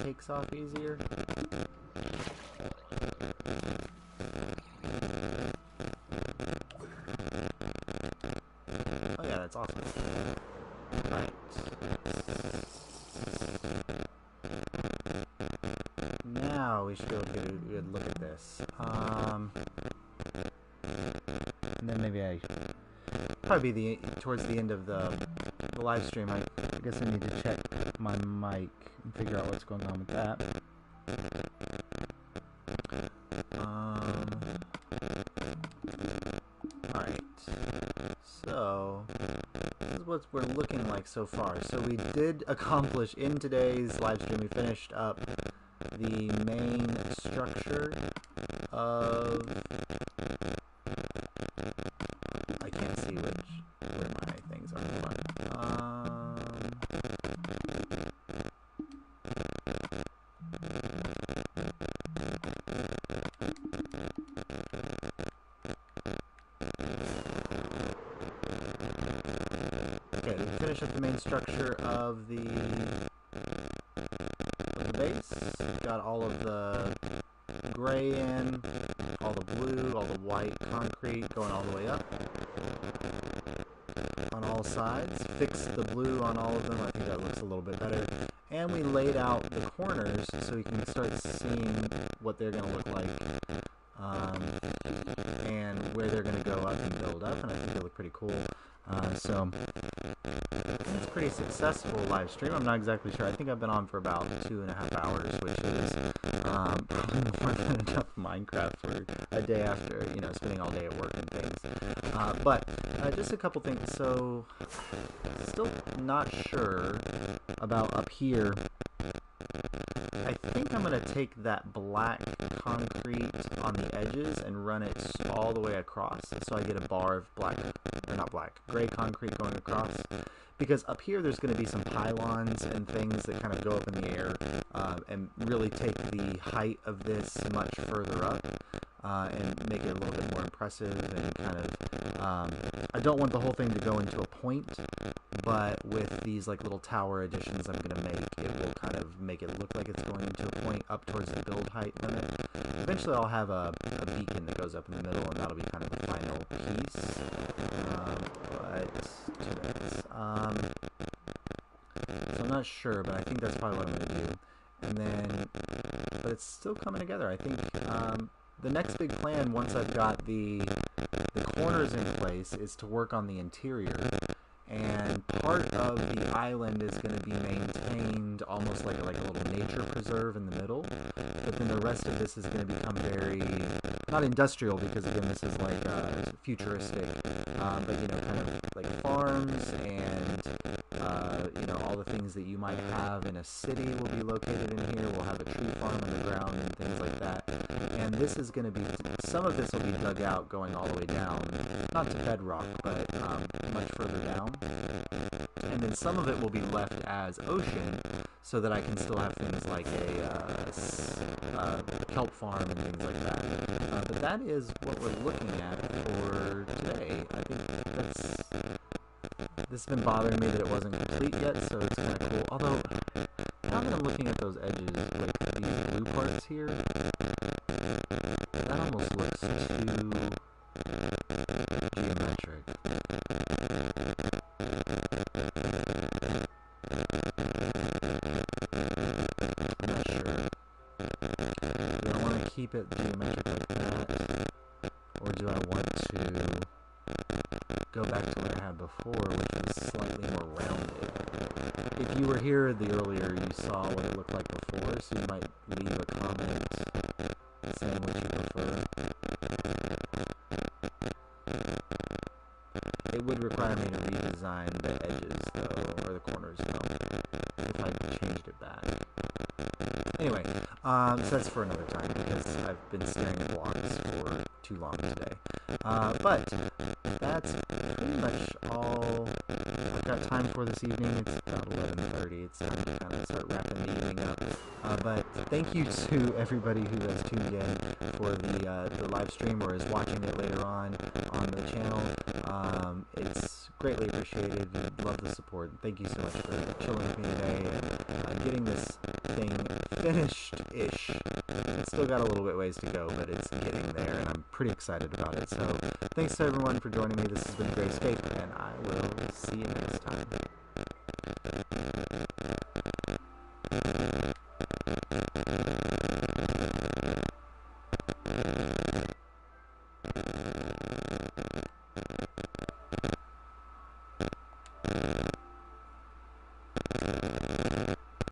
takes off easier. Oh yeah, that's awesome. Right. Now we should be able to get a good look at this. And then maybe probably be towards the end of the live stream. I guess I need to check my mic and figure out what's going on with that. Alright. So, this is what we're looking like so far. So we did accomplish in today's live stream, we finished up the main structure of... I can't see where my things are. Hold on. Okay, we finished up the main structure of the base. Got all of the gray in, all the blue, all the white concrete going all the way up on all sides. Fixed the blue on all of them. I think that looks a little bit better. And we laid out the corners so you can start seeing what they're going to look like and where they're going to go up and build up, and I think they look pretty cool. So it's a pretty successful live stream. I'm not exactly sure. I think I've been on for about 2.5 hours, which is probably more than enough Minecraft for a day after, you know, spending all day at work and things. But just a couple things. So still not sure about up here. I think I'm going to take that black concrete on the edges and run it all the way across, so I get a bar of gray concrete going across. Because up here there's going to be some pylons and things that kind of go up in the air and really take the height of this much further up and make it a little bit more impressive and kind of... I don't want the whole thing to go into a point, but with these like little tower additions I'm going to make, it will kind of make it look like it's going into a point up towards the build height limit. Eventually I'll have a beacon that goes up in the middle, and that'll be kind of the final piece. But 2 minutes. So I'm not sure, but I think that's probably what I'm going to do. And then, but it's still coming together. I think the next big plan, once I've got the corners in place, is to work on the interior. And part of the island is going to be maintained almost like a little nature preserve in the middle. But then the rest of this is going to become very, not industrial, because again this is like futuristic, but you know, kind of like farms and you know, all the things that you might have in a city will be located in here. We'll have a tree farm on the ground and things like that. And this is going to be, some of this will be dug out going all the way down, not to bedrock, but much further down. And then some of it will be left as ocean, so that I can still have things like a kelp farm and things like that. But that is what we're looking at for today. I think this has been bothering me that it wasn't complete yet, so it's kind of cool. Although, now that I'm looking at those edges, like these blue parts here, that almost looks too geometric. I'm not sure. Do I want to keep it geometric like that, or do I want to go back to what I had before, which was slightly more rounded? If you were here earlier, you saw what it looked like before, so you might leave a comment saying what you prefer. It would require me to redesign the edges, though, or the corners, though, if I changed it back. Anyway, so that's for another time, because I've been staring at blocks for too long today. But that's pretty much all I've got time for this evening. It's about 11:30. It's time to kind of start wrapping the evening up. But thank you to everybody who has tuned in for the live stream or is watching it later on the channel. It's greatly appreciated. Love the support. Thank you so much for chilling with me today and getting this thing finished-ish. It's still got a little bit ways to go, but it's getting there, and I'm pretty excited about it. So thanks to everyone for joining me. This has been Great Escape, and I will see you next time.